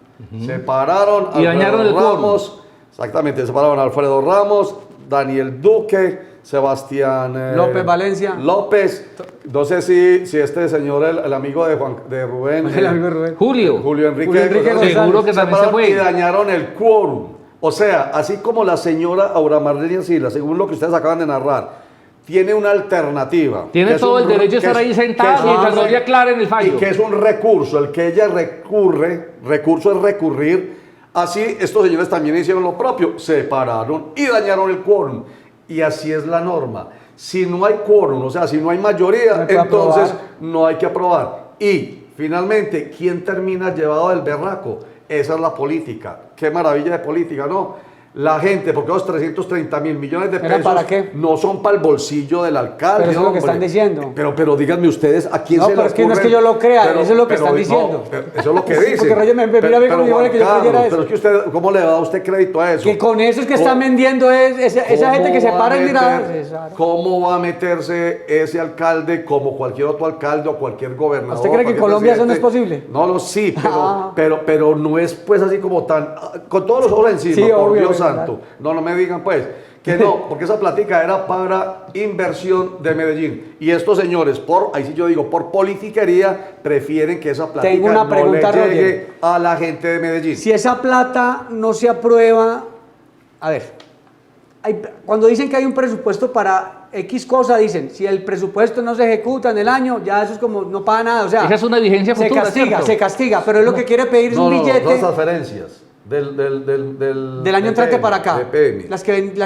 y dañaron el Ramos. Exactamente, separaron a Alfredo Ramos, Daniel Duque, Sebastián López Valencia. López, no sé si este señor, el amigo de Rubén, el amigo de Rubén. Julio Enrique seguro que también se fue. Y dañaron el quórum. O sea, así como la señora Aura Marlene Arcila, según lo que ustedes acaban de narrar, tiene una alternativa. Tiene todo el derecho de estar ahí sentado mientras no le aclaren el fallo. Y que es un recurso, el que ella recurso es recurrir. Así estos señores también hicieron lo propio, separaron y dañaron el quórum. Y así es la norma. Si no hay quórum, o sea, si no hay mayoría, entonces no hay que aprobar. Y finalmente, ¿quién termina llevado del berraco? Esa es la política. Qué maravilla de política, ¿no? la gente, porque los 330.000 millones de ¿Era pesos para qué? no son para el bolsillo del alcalde. Pero eso es lo que hombre. están diciendo. Pero díganme ustedes a quién No, se le pero es que no es ocurre- que yo lo crea, eso es lo que están diciendo. pero eso es lo que Sí, dicen. porque Roger me mira a mí como si fuera que yo Juan creyera Carlos, eso. pero es que usted, ¿cómo le da a usted crédito a eso? Que con eso es que están ¿Cómo- vendiendo esa gente que se ¿Cómo va para y a mira. meter- ¿Cómo va a meterse ese alcalde como cualquier otro alcalde o cualquier gobernador? ¿Usted cree que en cualquier Colombia eso no es presidente? posible? No lo sí, Ah. pero no es pues así como tan... Con todos los ojos encima, Sí, por obvio, Dios ¿verdad? santo. No me digan pues que no, porque esa plática era para inversión de Medellín. Y estos señores, ahí sí yo digo, por politiquería, prefieren que esa plática Tengo una no pregunta, le llegue Roger. a la gente de Medellín. Si esa plata no se aprueba, a ver, cuando dicen que hay un presupuesto para X cosa, dicen, si el presupuesto no se ejecuta en el año, ya eso es como, no paga nada, o sea, Esa es una vigencia futura, ¿cierto? se castiga, pero es lo que quiere pedir es un billete Las transferencias del año entrante EPM, para acá, de EPM. las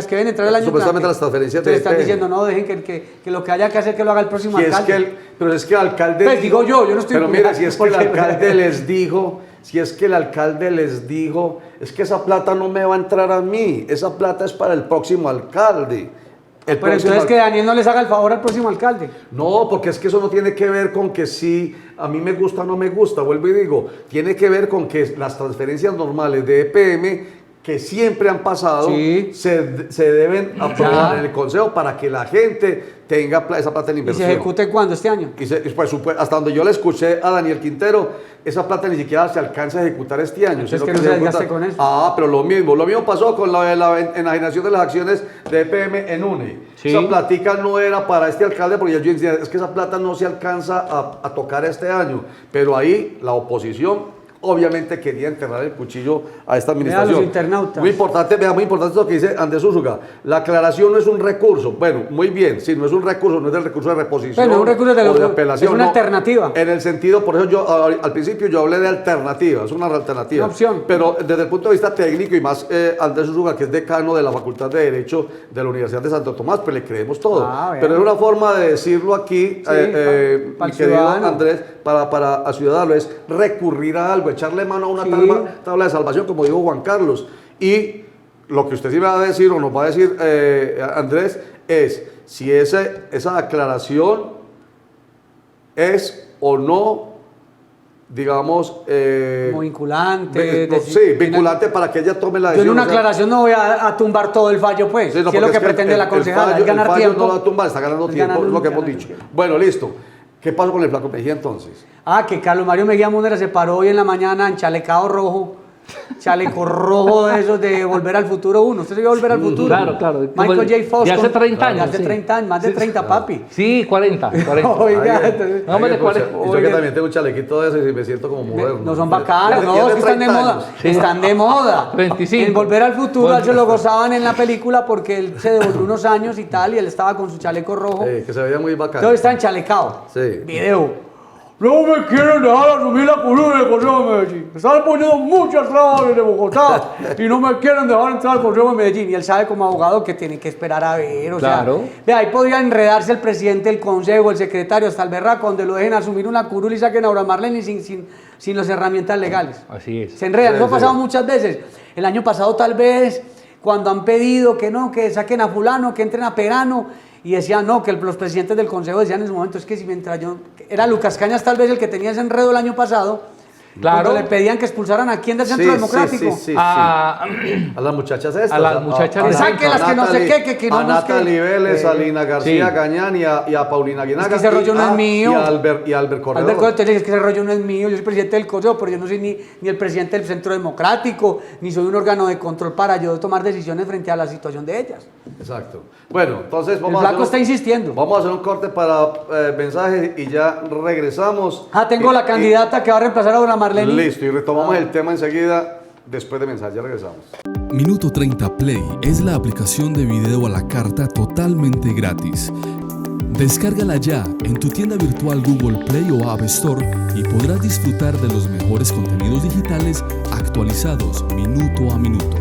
que ven entrar el año Supuestamente entrante. las transferencias Entonces de están EPM. diciendo, no, dejen que lo que haya que hacer que lo haga el próximo Si es alcalde. pero es que el alcalde Pues digo yo no estoy... Pero mire, si es que el porque- alcalde les dijo, es que esa plata no me va a entrar a mí, esa plata es para el próximo alcalde. El Pero próximo entonces que Daniel no les haga el favor al próximo alcalde. No, porque es que eso no tiene que ver con que si a mí me gusta o no me gusta, vuelvo y digo, tiene que ver con que las transferencias normales de EPM que siempre han pasado Sí. se deben aprobar en el Consejo para que la gente tenga esa plata en ¿Y inversión. se ejecute cuándo? ¿Este año? Hasta donde yo le escuché a Daniel Quintero, esa plata ni siquiera se alcanza a ejecutar este año. Entonces sino que no se se ejecuta- desgaste con eso. Pero lo mismo pasó con la enajenación de las acciones de EPM en UNE. Sí. Esa platica no era para este alcalde, porque yo decía, es que esa plata no se alcanza a tocar este año. Pero ahí la oposición obviamente quería enterrar el cuchillo a esta administración. los internautas. Muy importante lo que dice Andrés Úsuga. La aclaración no es un recurso. Bueno, muy bien, sí, no es un recurso, no es el recurso de reposición. Bueno, un recurso o de apelación. es una no. alternativa. En el sentido, por eso yo al principio yo hablé de alternativa, es una alternativa. Una opción. Pero desde el punto de vista técnico y más Andrés Úsuga, que es decano de la Facultad de Derecho de la Universidad de Santo Tomás, pues le creemos todo. Bien. Pero es una forma de decirlo aquí, para mi el querido ciudadano. Andrés, para a ciudadano, es recurrir a algo, echarle mano a una Sí. tabla de salvación, como dijo Juan Carlos. Y lo que usted sí me va a decir o nos va a decir Andrés es si esa aclaración es o no, digamos... Como vinculante. sí, vinculante para que ella tome la Yo en decisión. una o sea, aclaración no voy a tumbar todo el fallo, pues. sí, no, si es lo porque que pretende la concejala, es ganar el fallo tiempo. no lo va a tumbar, está ganando Es tiempo, ganar es lo que hemos ganar dicho. tiempo. Bueno, listo. ¿Qué pasó con el Flaco Mejía entonces? Que Carlos Mario Mejía Múnera se paró hoy en la mañana en chalecado rojo, chaleco rojo de esos de Volver al Futuro 1. ¿Usted se vio Volver al Futuro? Claro, claro. Michael J. Fox. De hace 30 años, De hace sí. 30 años, más de 30, papi. Sí, 40. Oiga, Ay, entonces- No, hombre, de ay, pues, 40. y yo que Oiga. también tengo un chalequito de eso y me siento como moderno. No son bacanos, Ya- no, ya es que están de 30 moda. años. Sí. Están de moda. 25. En Volver al Futuro, Bueno. se lo gozaban en la película porque él se devolvió unos años y tal, y él estaba con su chaleco rojo. Que se veía muy bacán. Todo está enchalecado. Sí. Video. No me quieren dejar asumir la curul del Consejo de Medellín. Me están poniendo muchas trabas de Bogotá y no me quieren dejar entrar al Consejo de Medellín. Y él sabe como abogado que tiene que esperar a ver. O Claro. sea, vea, ahí podría enredarse el presidente del Consejo, el secretario, hasta el berraco, donde lo dejen asumir una curul y saquen a Aura Marlene sin las herramientas legales. Así es. Se enredan, Sí, eso ha sí. pasado muchas veces. El año pasado tal vez, cuando han pedido que no, que saquen a fulano, que entren a Perano, y decían no, que los presidentes del consejo decían en su momento, es que si mientras yo, era Lucas Cañas tal vez el que tenía ese enredo el año pasado, Claro. cuando le pedían que expulsaran a quién del Centro Democrático. A las muchachas estas. A las muchachas Que saquen las que no sé Natalie- qué, que no a nos Natalie Vélez, a Lina García Sí. Gañán y a Paulina Guinaga. Es que ese rollo no es mío. Y a Albert Corredor. Alberto Cortés dice, es que ese rollo no es mío, yo soy presidente del consejo, pero yo no soy ni el presidente del Centro Democrático, ni soy un órgano de control para yo tomar decisiones frente a la situación de ellas. Exacto. Bueno, entonces El vamos flaco está insistiendo. Vamos a hacer un corte para mensajes y ya regresamos. Tengo la candidata que va a reemplazar a Aura Marlene. Listo, y retomamos el tema enseguida después de mensajes. Ya regresamos. Minuto 30 Play es la aplicación de video a la carta totalmente gratis. Descárgala ya en tu tienda virtual Google Play o App Store y podrás disfrutar de los mejores contenidos digitales actualizados minuto a minuto.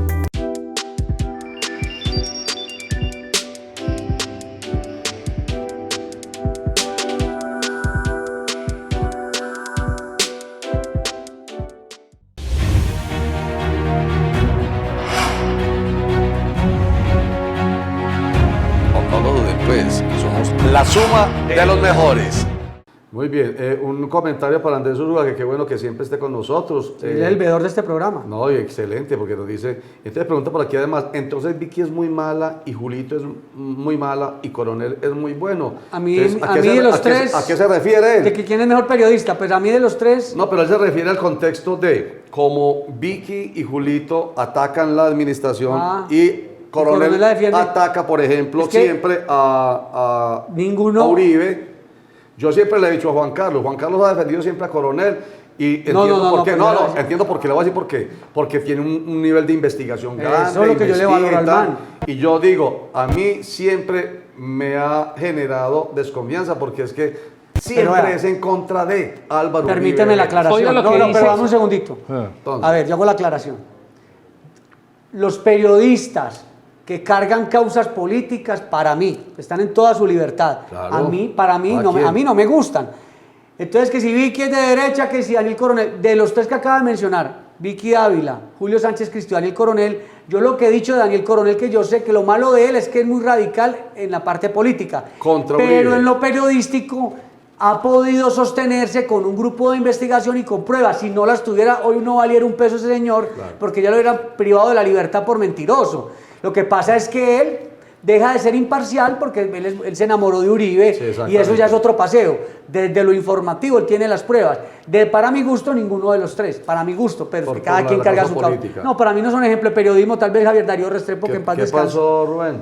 vez. Somos la suma de los mejores. Muy bien, un comentario para Andrés Uruga, que qué bueno que siempre esté con nosotros. Él es el veedor de este programa. No, y excelente, porque nos dice, entonces pregunta por aquí además, entonces Vicky es muy mala y Julito es muy mala y Coronel es muy bueno. A mí, Entonces, a mí de los tres... ¿A qué se refiere él? ¿De que quién es mejor periodista? Pues a mí de los tres... No, pero él se refiere al contexto de cómo Vicky y Julito atacan la administración y Coronel la defiende. ataca, por ejemplo, Es que siempre a ninguno... Uribe. Yo siempre le he dicho a Juan Carlos ha defendido siempre a Coronel y entiendo por qué. Entiendo por qué, le voy a decir por qué. Porque tiene un nivel de investigación grande. Eso es lo que yo le valoro al man. Y yo digo, a mí siempre me ha generado desconfianza porque es que siempre es en contra de Álvaro Uribe. Permíteme la aclaración. Oiga lo que pero dice. dame un segundito. Entonces, A ver, yo hago la aclaración. Los periodistas que cargan causas políticas, para mí, están en toda su libertad. Claro. A mí no me gustan. Entonces, que si Vicky es de derecha, que si Daniel Coronel, de los tres que acaba de mencionar, Vicky Ávila, Julio Sánchez Cristo, Daniel Coronel, yo lo que he dicho de Daniel Coronel, que yo sé que lo malo de él es que es muy radical en la parte política. Contra pero Uribe. en lo periodístico ha podido sostenerse con un grupo de investigación y con pruebas. Si no las tuviera, hoy no valiera un peso ese señor, porque ya lo hubieran privado de la libertad por mentiroso. Lo que pasa es que él deja de ser imparcial porque él se enamoró de Uribe y eso ya es otro paseo. Desde lo informativo él tiene las pruebas. Para mi gusto, ninguno de los tres. Para mi gusto, pero que cada quien carga su causa. No, para mí no son ejemplo de periodismo. Tal vez Javier Darío Restrepo, que en paz descanse. ¿Qué pasó, Rubén?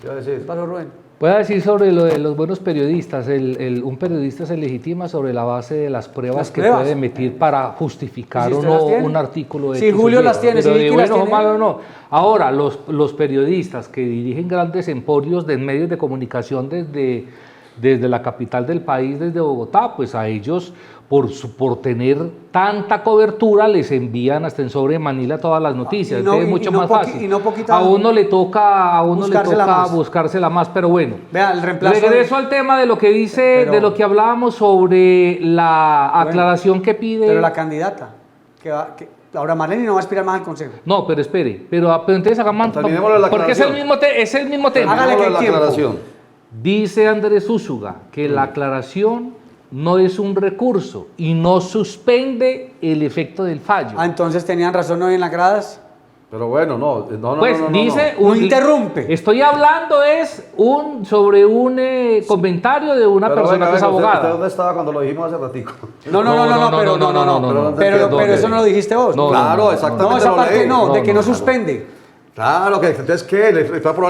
¿Qué iba a decir? ¿Qué pasó, Rubén? Voy a decir sobre lo de los buenos periodistas. Un periodista se legitima sobre la base de las pruebas que puede emitir para justificar o no un artículo de Si Julio las tiene, si Vicky las tiene. Malo, no. Ahora, los periodistas que dirigen grandes emporios de medios de comunicación desde la capital del país, desde Bogotá, pues a ellos, por tener tanta cobertura, les envían hasta en sobre Manila todas las noticias. Es mucho más fácil. A uno le toca buscársela más, pero bueno. Vea, el reemplazo. Regreso al tema de lo que dice, de lo que hablábamos sobre la aclaración que pide. Pero la candidata, Laura Marlene no va a aspirar más al consejo. No, pero espere. Pero entonces hagamos. Porque es el mismo tema. Hágale que hay tiempo. Dice Andrés Úsuga que la aclaración no es un recurso y no suspende el efecto del fallo. Entonces tenían razón hoy en las gradas. Pero bueno, no. Dice, no interrumpe. Estoy hablando sobre un comentario de una persona que es abogada. ¿Usted dónde estaba cuando lo dijimos hace ratico? Pero eso no lo dijiste vos. Claro, exactamente. No, esa parte no, de que no suspende. Claro, que entonces, ¿qué? Le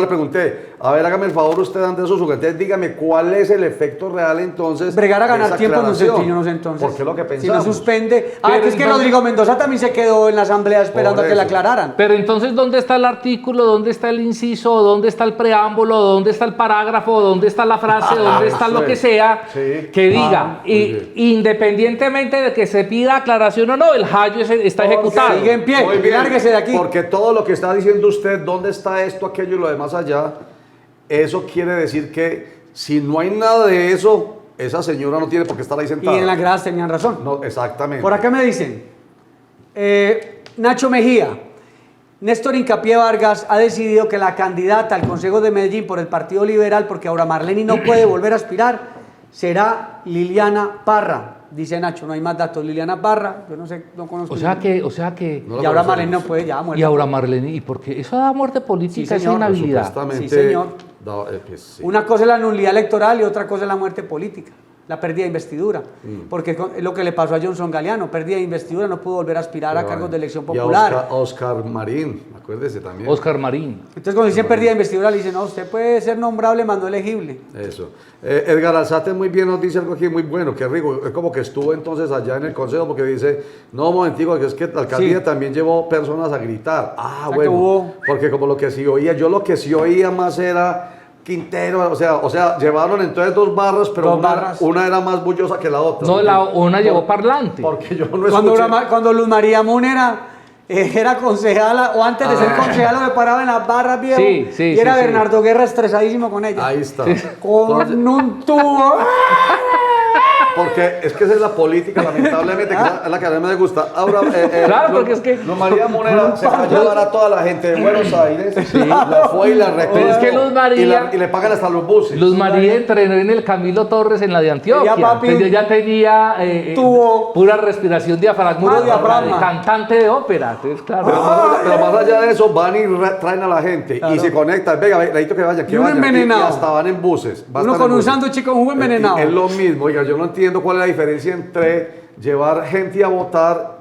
pregunté, a ver, hágame el favor usted, Andrés Úsuga, entonces dígame cuál es el efecto real entonces. Bregar a ganar tiempo en un sentido, no sé entonces. ¿Por qué lo que pensamos? Si no suspende. Que es que Rodrigo Mendoza también se quedó en la asamblea esperando a que la aclararan. Pero entonces, ¿dónde está el artículo? ¿Dónde está el inciso? ¿Dónde está el preámbulo? ¿Dónde está el parágrafo? ¿Dónde está la frase? ¿Dónde está lo que sea? Que diga, independientemente de que se pida aclaración o no, el fallo está ejecutado. Sigue en pie, lárguese de aquí. Porque todo lo que está diciendo usted, ¿dónde está esto, aquello y lo demás allá? Eso quiere decir que si no hay nada de eso, esa señora no tiene por qué estar ahí sentada. Y en las gradas tenían razón. No, exactamente. Por acá me dicen, Nacho Mejía, Néstor Incapié Vargas ha decidido que la candidata al Consejo de Medellín por el Partido Liberal, porque Aura Marlene no puede volver a aspirar, será Liliana Parra. Dice Nacho, no hay más datos. Liliana Parra, yo no sé, no conozco. O sea que y Aura Marlene no puede, ya muerte. Y Aura Marlene, ¿y por qué? Eso da muerte política, esa inhabilidad. Sí, señor. Pues sí. Una cosa es la nulidad electoral y otra cosa es la muerte política, la pérdida de investidura. Porque es lo que le pasó a Johnson Galeano, pérdida de investidura, no pudo volver a aspirar a cargos de elección popular. Y a Oscar Marín, acuérdese también. Oscar Marín. Entonces cuando dicen pérdida de investidura, le dicen, no, usted puede ser nombrable, más no elegible. Eso. Edgar Alzate muy bien nos dice algo aquí muy bueno, que rico, es como que estuvo entonces allá en el consejo, porque dice, no, un momentico, que es que la alcaldía también llevó personas a gritar. Bueno, porque como lo que sí oía, yo lo que sí oía más era Quintero, o sea, llevaron entonces dos barras, pero una era más bullosa que la otra. No, una llevó parlante. Porque yo no escuché. Cuando Luz María Múnera era concejala, o antes de ser concejala, me paraba en las barras, viejo, y era Bernardo Guerra estresadísimo con ella. Ahí está. Con un tubo. Porque es que esa es la política, lamentablemente, que es la que a mí me gusta. Ahora, Claro, porque es que- Luz María Monera se va a llevar a toda la gente de Buenos Aires, la fue y la recogió. Pero es que Luz María- y le pagan hasta los buses. Luz María entrenó en el Camilo Torres en la de Antioquia. Ya, papi, Entonces ya tenía tuvo- pura respiración diafragmática, Puro diafragma. cantante de ópera. Entonces, claro. Pero más allá de eso, van y traen a la gente y se conectan. Venga, necesito que vayan, que Y uno vayan. envenenado. Y hasta van en buses. Va a Uno estar con en un buses. sándwich con jugo envenenado. Es lo mismo. Oiga, yo no entiendo cuál es la diferencia entre llevar gente a votar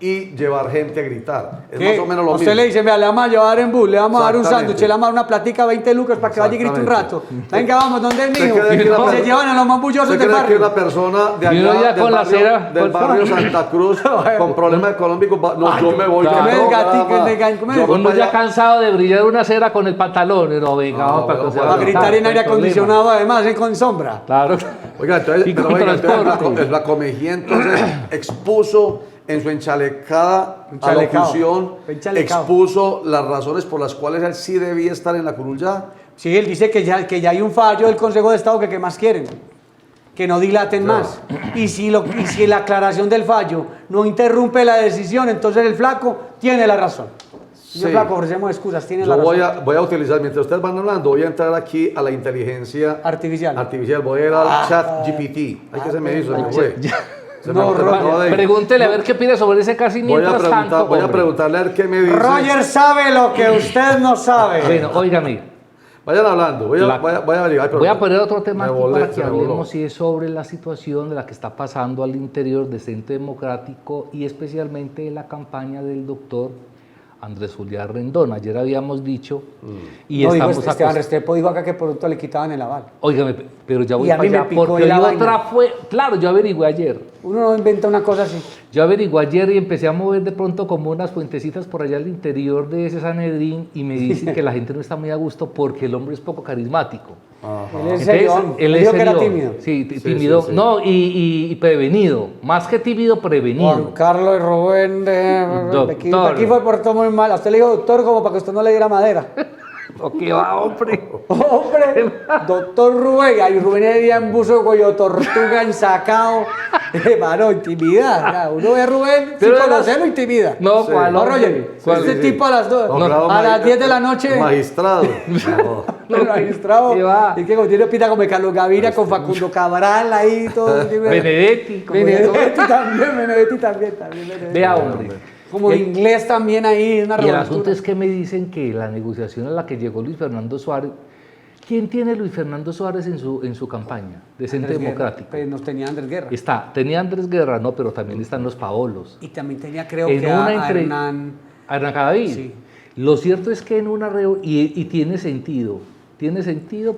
y llevar gente a gritar. Es ¿Qué? más o menos lo Usted mismo. le dice, vea, le vamos a llevar en bus, le vamos a dar un Exactamente. sándwich, le vamos a dar una platica 20 lucas para que vaya y grite un rato. Venga, vamos, ¿dónde es Usted mío? cree que Y una se persona- llevan a los más bullosos ¿Usted del cree que barrio. una persona de Y uno allá, ya con la cera, del por barrio favor. Santa Cruz, con problemas económicos, no, yo me voy claro. con ¿Qué me programa, desgati- que desgan- ¿cómo es? yo voy Uno para ya allá. cansado de brillar una cera con el pantalón. No, venga, vamos para bueno, que se Va a gritar en aire acondicionado además, con sombra. Claro. Oiga, entonces, Y pero con oiga, entonces transporte. la Comejía entonces expuso en su enchalecada Enchalecado. alocución, Enchalecado. expuso las razones por las cuales él sí debía estar en la curul ya. Sí, él dice que ya hay un fallo del Consejo de Estado que ¿qué más quieren? Que no dilaten más. Y si la aclaración del fallo no interrumpe la decisión, entonces el flaco tiene la razón. Señor Sí. flaco, ofrecemos excusas, tiene Yo la razón. voy a utilizar, mientras ustedes van hablando, voy a entrar aquí a la inteligencia Artificial. Voy a ir al chat GPT. Hay que se me hizo, se me fue. Se me No, acabó de ir. Pregúntele a ver qué opina sobre ese casi Voy a mientras tanto. voy a hombre. preguntarle a ver qué me dice. Roger sabe lo que usted no sabe. Bueno, óigame. Vayan hablando, voy a La- averiguar. Voy a poner otro tema Me aquí volé, para que se me voló. hablemos y es sobre la situación de la que está pasando al interior del Centro Democrático y especialmente la campaña del doctor Andrés Julián Rendón. Ayer habíamos dicho y No, dijo estamos Esteban Restrepo dijo acá que pronto le quitaban el aval. Óigame, pero ya voy Y a para mí me allá picó porque la hoy vaina. otra fue, claro, yo averigué ayer. Uno no inventa una cosa así. Yo averigué ayer y empecé a mover de pronto como unas fuentecitas por allá al interior de ese Sanedrín y me dicen que la gente no está muy a gusto porque el hombre es poco carismático. Él es serio. él Dijo es que era serio. tímido. Sí, tímido. sí, sí. No, y prevenido. Más que tímido, prevenido. Juan Carlos y Rubén Doctor. aquí fue por todo muy mal. A usted le dijo doctor como para que usted no le diera madera. ¿O qué va, hombre? Hombre, doctor Rubén, ahí Rubén Heredia en buzo, cuello tortuga, ensacado. Mano, intimida. Ya, uno ve a Rubén, Pero sin era- conocerlo, intimida. No, Sí. ¿cuál, No, hombre? Roger, ¿Cuál? este Sí, tipo a las dos, Doctorado a las 10 de la noche, Magistrado. el magistrado, ¿Qué va? y que como tiene pita como Carlos Gaviria con Facundo Cabral ahí, todo. Benedetti. como Benedetti también, Benedetti también. Benedetti. Vea, hombre. Como Y de el- inglés también ahí, una Y el revoltura. asunto es que me dicen que la negociación a la que llegó Luis Fernando Suárez. ¿Quién tiene Luis Fernando Suárez en su campaña de Centro Andrés Guerra. Democrático? Pues nos tenía Andrés Guerra. Tenía Andrés Guerra, no, pero también están los Paolos. Y también tenía, creo En que, una a entre- Hernán. A Hernán Cadavid. Sí. Lo cierto es que en una reunión, y tiene sentido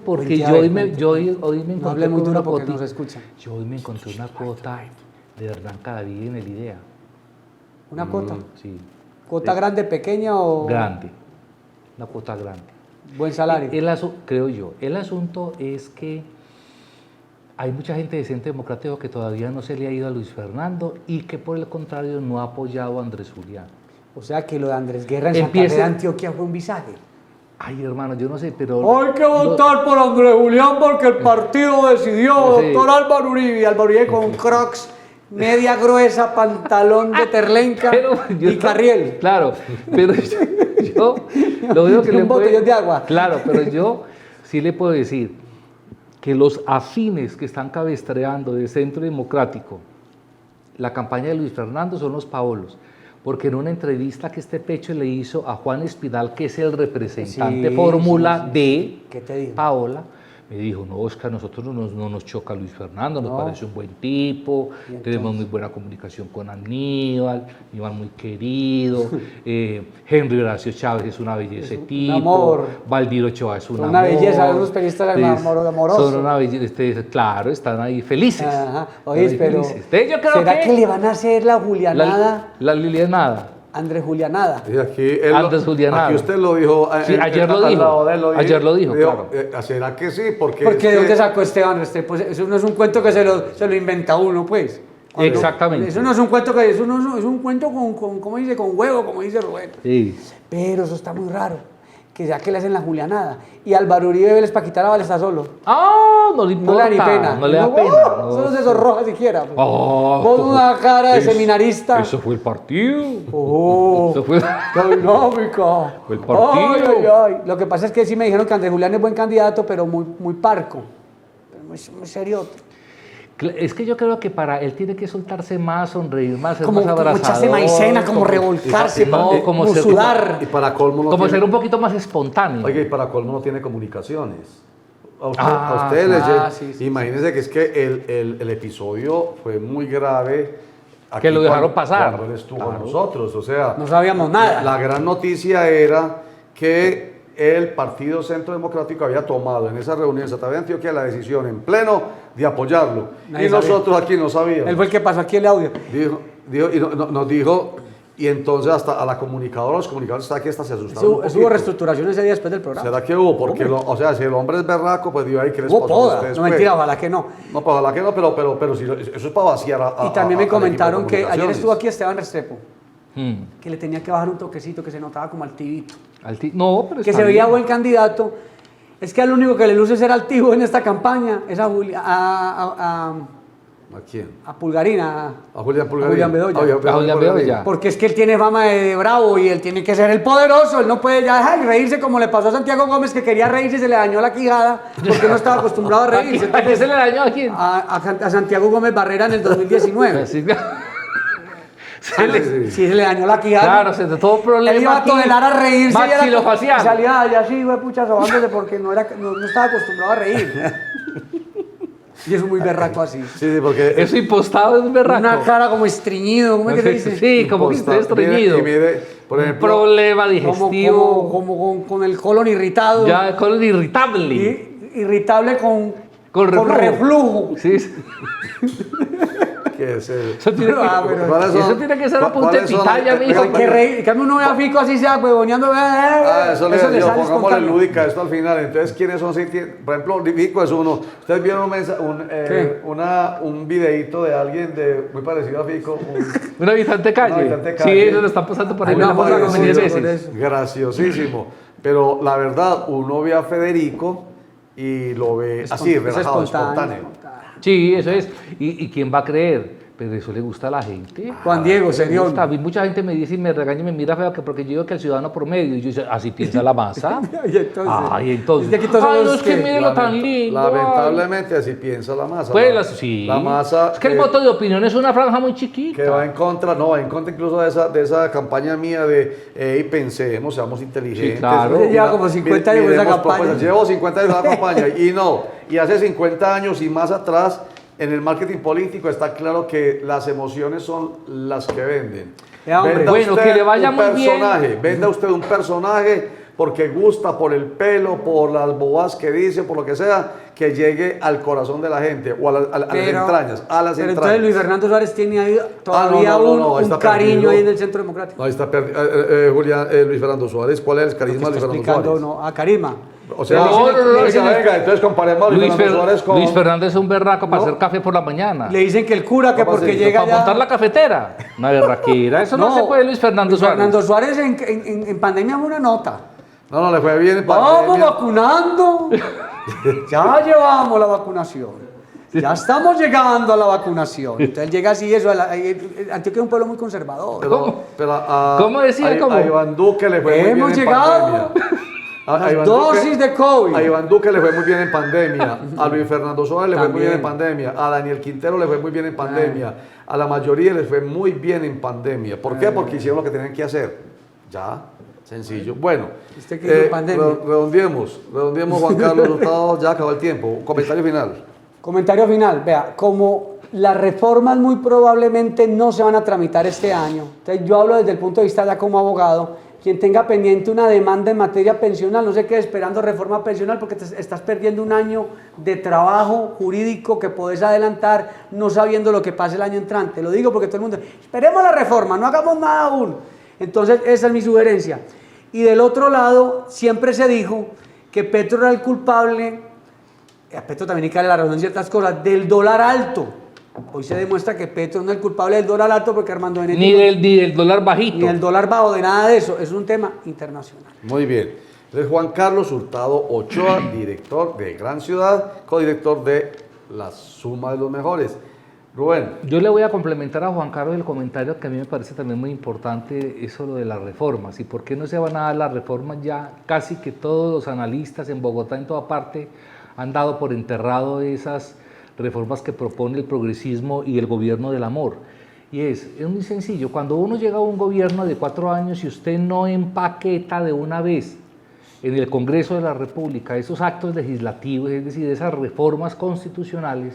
porque Cuente, a yo ver, hoy me cuente. encontré No hable muy con duro una porque coti- no se escucha. Yo hoy me encontré una cuota de Hernán Cadavid en el IDEA. Una cuota. Sí, ¿Cuota grande, pequeña o grande. Una cuota grande. buen salario? Creo yo. El asunto es que hay mucha gente de Centro Democrático que todavía no se le ha ido a Luis Fernando y que por el contrario no ha apoyado a Andrés Julián. O sea que lo de Andrés Guerra en Santa Empiece- Fe de Antioquia fue un visaje. Ay, hermano, yo no sé, pero... Hay que votar por Andrés Julián porque el partido decidió, Sí. doctor Álvaro Uribe. Álvaro Uribe con crocs, media gruesa, pantalón de terlenca Pero yo y carriel. Claro, pero yo lo veo que Un le puede- botellón de agua. Claro, pero yo sí le puedo decir que los afines que están cabestreando de Centro Democrático la campaña de Luis Fernando son los Paolos. Porque en una entrevista que este Pecho le hizo a Juan Espinal, que es el representante Sí, fórmula sí, sí. de ¿Qué te dijo? Paola, me dijo, no, Oscar, nosotros no nos choca Luis Fernando, nos No. parece un buen tipo, ¿Y tenemos muy buena comunicación con Aníbal muy querido, Henry Horacio Chávez es una belleza de un tipo, amor. Valdir Ochoa es un Una amor. belleza, unos periodistas amorosos. Son una belleza, claro, están ahí felices. Ajá. Están Oye, ahí pero felices. Entonces, yo creo ¿será que le van a hacer la Julianada? la Lilianada. Andrés Julianada. Y aquí, él Antes Julianada. aquí usted lo dijo. Sí, ayer lo al dijo. lado de él Ayer lo dijo, claro. ¿Será que sí? Porque Porque es ¿de dónde que- sacó Esteban Restrepo? Pues eso no es un cuento que se lo inventa uno, pues. Exactamente. Eso no es un cuento que es un cuento con ¿cómo dice? Con huevo, como dice Rubén. Sí. Pero eso está muy raro. que ya que le hacen la julianada. Y Álvaro Uribe Vélez para quitar a Vélez está solo. Ah, no le No importa. le da ni pena. No le da No, pena. ¡oh! Eso no se sonroja siquiera. Oh, Con una cara de seminarista. Eso fue el partido. ¡Oh! Eso fue. ¡Qué dinámica! El partido. Ay, ay, ay. Lo que pasa es que sí me dijeron que Andrés Julián es buen candidato, pero muy parco. Pero muy serio. Es que yo creo que para él tiene que soltarse más, sonreír más, ser Como más abrazador. echarse maicena, como revolcarse, no, como ser- sudar. Y para colmo no Como tiene, ser un poquito más espontáneo. oiga, y para colmo no tiene comunicaciones. Ah, A ustedes les llega- sí. imagínense que es que el episodio fue muy grave. aquí Que lo dejaron cuando- pasar. Cuando él estuvo con Claro. nosotros, o sea, No sabíamos nada. La gran noticia era que el Partido Centro Democrático había tomado en esa reunión en Santa Fe de Antioquia la decisión en pleno de apoyarlo. Nadie y sabía. nosotros aquí no sabíamos. Él fue el que pasó aquí el audio. Nos dijo, y entonces hasta a la comunicadora, los comunicadores hasta aquí hasta se asustaron. un Hubo poquito. reestructuración ese día después del programa. ¿Será que hubo? Porque, o sea, si el hombre es berraco, pues digo, ay, ¿qué les Hubo pasó a poda. ustedes? No, pues? mentira, ojalá que no. No, pues ojalá que no, pero si eso es para vaciar a Y también a- me al comentaron equipo de que ayer comunicaciones. estuvo aquí Esteban Restrepo, Hmm. que le tenía que bajar un toquecito, que se notaba como altivito. No, pero Que está se veía bien. buen candidato. Es que al único que le luce ser altivo en esta campaña es a, ¿A quién? a Pulgarina. A Julián Pulgarín. Julián Bedoya. A Julián Bedoya. Porque es que él tiene fama de bravo y él tiene que ser el poderoso. Él no puede ya dejar de reírse como le pasó a Santiago Gómez, que quería reírse y se le dañó la quijada porque no estaba acostumbrado a reírse. ¿A qué se le dañó a quién? A Santiago Gómez Barrera en el 2019. Así- Sí, se le dañó la quijada. Claro, se todo problema. Él iba a aquí. tolerar a reírse. y era- Maxilofacial. y salía allá así, güey, pucha, sobándose porque no estaba acostumbrado a reír. Y es muy berraco así. Sí, porque Eso impostado es un berraco. Una cara como estreñido, ¿cómo es que se dice? Sí, como que esté estreñido. Y mire, por Un ejemplo, problema digestivo. Como con el colon irritado. Ya, colon irritable. Irritable con reflujo. reflujo. Sí, sí. ¿qué es eso? Eso tiene que, pero ¿Cuáles son? eso tiene que ser a punta de ¿Cuáles son? pitaya, mijo. Hay que reír. En cambio uno ve a Fico así sea huevoneando. Eso le sale digo, pongámosle espontáneo. lúdica esto al final. Entonces, ¿quiénes son? Por ejemplo, Vico es uno. Ustedes vieron ¿Qué? un videíto de alguien muy parecido a Fico. Un habitante de calle. Un habitante de Sí, calle. eso lo están pasando por ahí. Ay, me no, lo han pasado sí, como 10 sí, veces. por Graciosísimo. Pero la verdad, uno ve a Federico y lo ve así, relajado, espontáneo. Sí, eso es. ¿Y quién va a creer? Pero eso le gusta a la gente. Juan Diego, Le serión. gusta. A mí mucha gente me dice y me regaña y me mira feo que porque yo digo que el ciudadano promedio. Y yo digo, así piensa la masa. Y entonces, Ay, entonces. es que aquí todos Ay, somos no, es que que- mire lo tan lindo. ay. Lamentablemente así piensa la masa. Pues sí. La masa Es que el voto de opinión es una franja muy chiquita. que va en contra, va en contra incluso de esa campaña mía de hey, pensemos, seamos inteligentes. Sí, claro. Usted lleva como 50 años con esa miremos campaña. propuestas. Llevo 50 años con esa campaña y hace 50 años y más atrás en el marketing político está claro que las emociones son las que venden. Hombre. Venda Bueno, usted que le vaya un muy bien. personaje, venda usted un personaje porque gusta por el pelo, por las bobas que dice, por lo que sea, que llegue al corazón de la gente o a las entrañas, Pero entonces Luis Fernando Suárez tiene ahí todavía no, un está cariño perdido. ahí en el Centro Democrático. No, ahí está perdido. Luis Fernando Suárez, ¿cuál es el carisma de Luis Está Fernando explicando, Suárez? no, a Carisma. O sea, No, le dicen, venga, entonces comparemos a Luis Fernando Suárez con... Luis Fernández es un berraco para No. hacer café por la mañana. Le dicen que el cura, que ¿Cómo porque así? llega Para ya... montar la cafetera. Una berraquera. Eso no, se puede, Luis Fernando Luis Suárez. Fernando Suárez en pandemia fue una nota. No, le fue bien en Vamos pandemia. vacunando. Ya llevamos la vacunación. Ya estamos llegando a la vacunación. Entonces llega así eso. Antioquia es un pueblo muy conservador. Pero ¿Cómo decía? ¿Cómo? A Iván Duque le fue muy bien Hemos en llegado pandemia. A las Iván dosis de COVID. A Iván Duque le fue muy bien en pandemia. A Luis Fernando Suárez le fue muy bien en También. pandemia. A Daniel Quintero le fue muy bien en pandemia. A la mayoría les fue muy bien en pandemia. ¿Por qué? Porque hicieron lo que tenían que hacer. Ya, sencillo. Bueno, ¿Usted qué hizo en pandemia? redondeemos, Juan Carlos Hurtado, ya acabó el tiempo. Un comentario final. Comentario final, vea, como las reformas muy probablemente no se van a tramitar este año, entonces yo hablo desde el punto de vista ya como abogado, quien tenga pendiente una demanda en materia pensional, no se quede esperando reforma pensional porque te estás perdiendo un año de trabajo jurídico que podés adelantar no sabiendo lo que pase el año entrante. Lo digo porque todo el mundo, esperemos la reforma, no hagamos nada aún. Entonces esa es mi sugerencia. Y del otro lado, siempre se dijo que Petro era el culpable, a Petro también hay que darle la razón en ciertas cosas, del dólar alto. Hoy se demuestra que Petro no es el culpable del dólar alto porque Armando Benedetti Ni del dólar bajito. ni el dólar bajo, de nada de eso. Es un tema internacional. Muy bien. Es Juan Carlos Hurtado Ochoa, director de Gran Ciudad, codirector de La Suma de los Mejores. Rubén. Yo le voy a complementar a Juan Carlos el comentario que a mí me parece también muy importante, eso lo de las reformas. ¿Y por qué no se van a dar las reformas ya? Casi que todos los analistas en Bogotá, en toda parte, han dado por enterrado esas reformas que propone el progresismo y el gobierno del amor. Y es muy sencillo, cuando uno llega a un gobierno de 4 años y usted no empaqueta de una vez en el Congreso de la República esos actos legislativos, es decir, esas reformas constitucionales,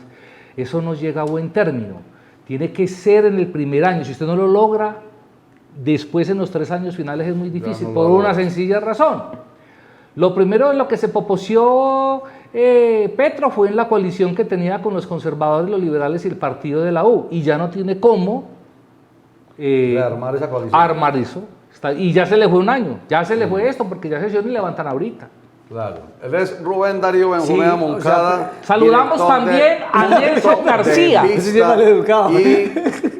eso no llega a buen término. Tiene que ser en el primer año. Si usted no lo logra, después en los 3 años finales es muy difícil, por una sencilla razón. Lo primero en lo que se poposió Petro fue en la coalición que tenía con los conservadores, los liberales y el partido de la U, y ya no tiene cómo Rearmar esa coalición. armar eso. Y ya se le fue un año, ya se le fue esto, porque ya se ni levantan ahorita. Claro. Él es Rubén Darío Benjumea Sí, Moncada. saludamos director también a Nelson García. de Ese sí es maleducado. Y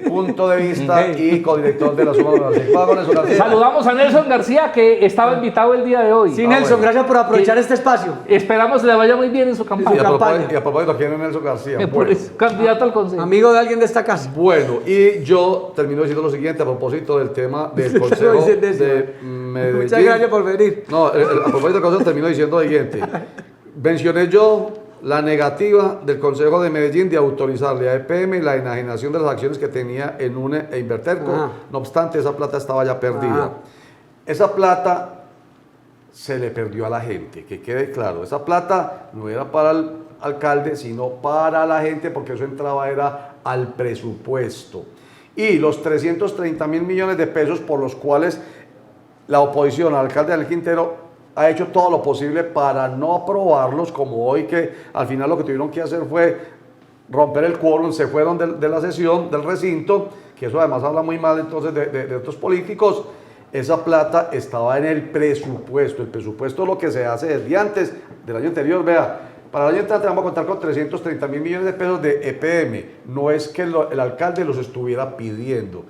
punto de vista y codirector de La Suma de los Mejores. Pago, Nelson García. Saludamos a Nelson García, que estaba invitado el día de hoy. Sí, Nelson, bueno. gracias por aprovechar este espacio. Esperamos le vaya muy bien en su Y campaña. a propósito, ¿quién es Nelson García? Por Bueno. eso, candidato al consejo. Amigo de alguien de esta casa. Bueno, y yo termino diciendo lo siguiente a propósito del tema del Consejo dicen eso. de Medellín. Muchas gracias por venir. No, a propósito del Consejo termino diciendo lo siguiente. Mencioné yo la negativa del Consejo de Medellín de autorizarle a EPM la enajenación de las acciones que tenía en UNE e Inverterco. Ajá. No obstante, esa plata estaba ya perdida. Ajá. Esa plata se le perdió a la gente, que quede claro. Esa plata no era para el alcalde, sino para la gente, porque eso entraba era al presupuesto. Y los 330.000 millones de pesos por los cuales la oposición al alcalde Daniel Quintero ha hecho todo lo posible para no aprobarlos, como hoy, que al final lo que tuvieron que hacer fue romper el quórum, se fueron de la sesión, del recinto, que eso además habla muy mal entonces de otros políticos. Esa plata estaba en el presupuesto. El presupuesto es lo que se hace desde antes del año anterior. Vea, para el año entrante vamos a contar con 330.000 millones de pesos de EPM. No es que el alcalde los estuviera pidiendo.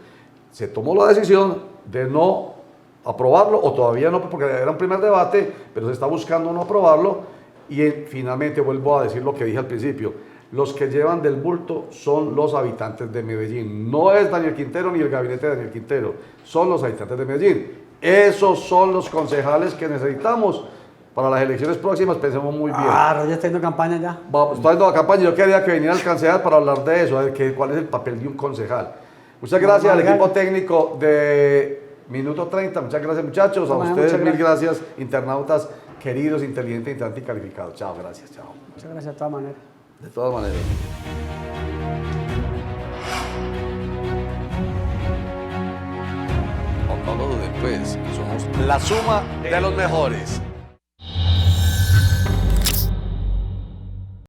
Se tomó la decisión de no aprobarlo, o todavía no, porque era un primer debate, pero se está buscando no aprobarlo. Y finalmente vuelvo a decir lo que dije al principio: los que llevan del bulto son los habitantes de Medellín. No es Daniel Quintero ni el gabinete de Daniel Quintero, son los habitantes de Medellín. Esos son los concejales que necesitamos para las elecciones próximas. Pensemos muy bien. Claro, ya está haciendo campaña ya. Está haciendo la campaña. Yo quería que viniera el concejal para hablar de eso, de cuál es el papel de un concejal. Muchas gracias al equipo técnico de Minuto 30. Muchas gracias, muchachos. A ustedes mil gracias, internautas queridos, inteligentes, integrantes y calificados. Chao, gracias, chao. Muchas gracias de todas maneras. De todas maneras. No lo duden, pues. Somos la suma de los mejores.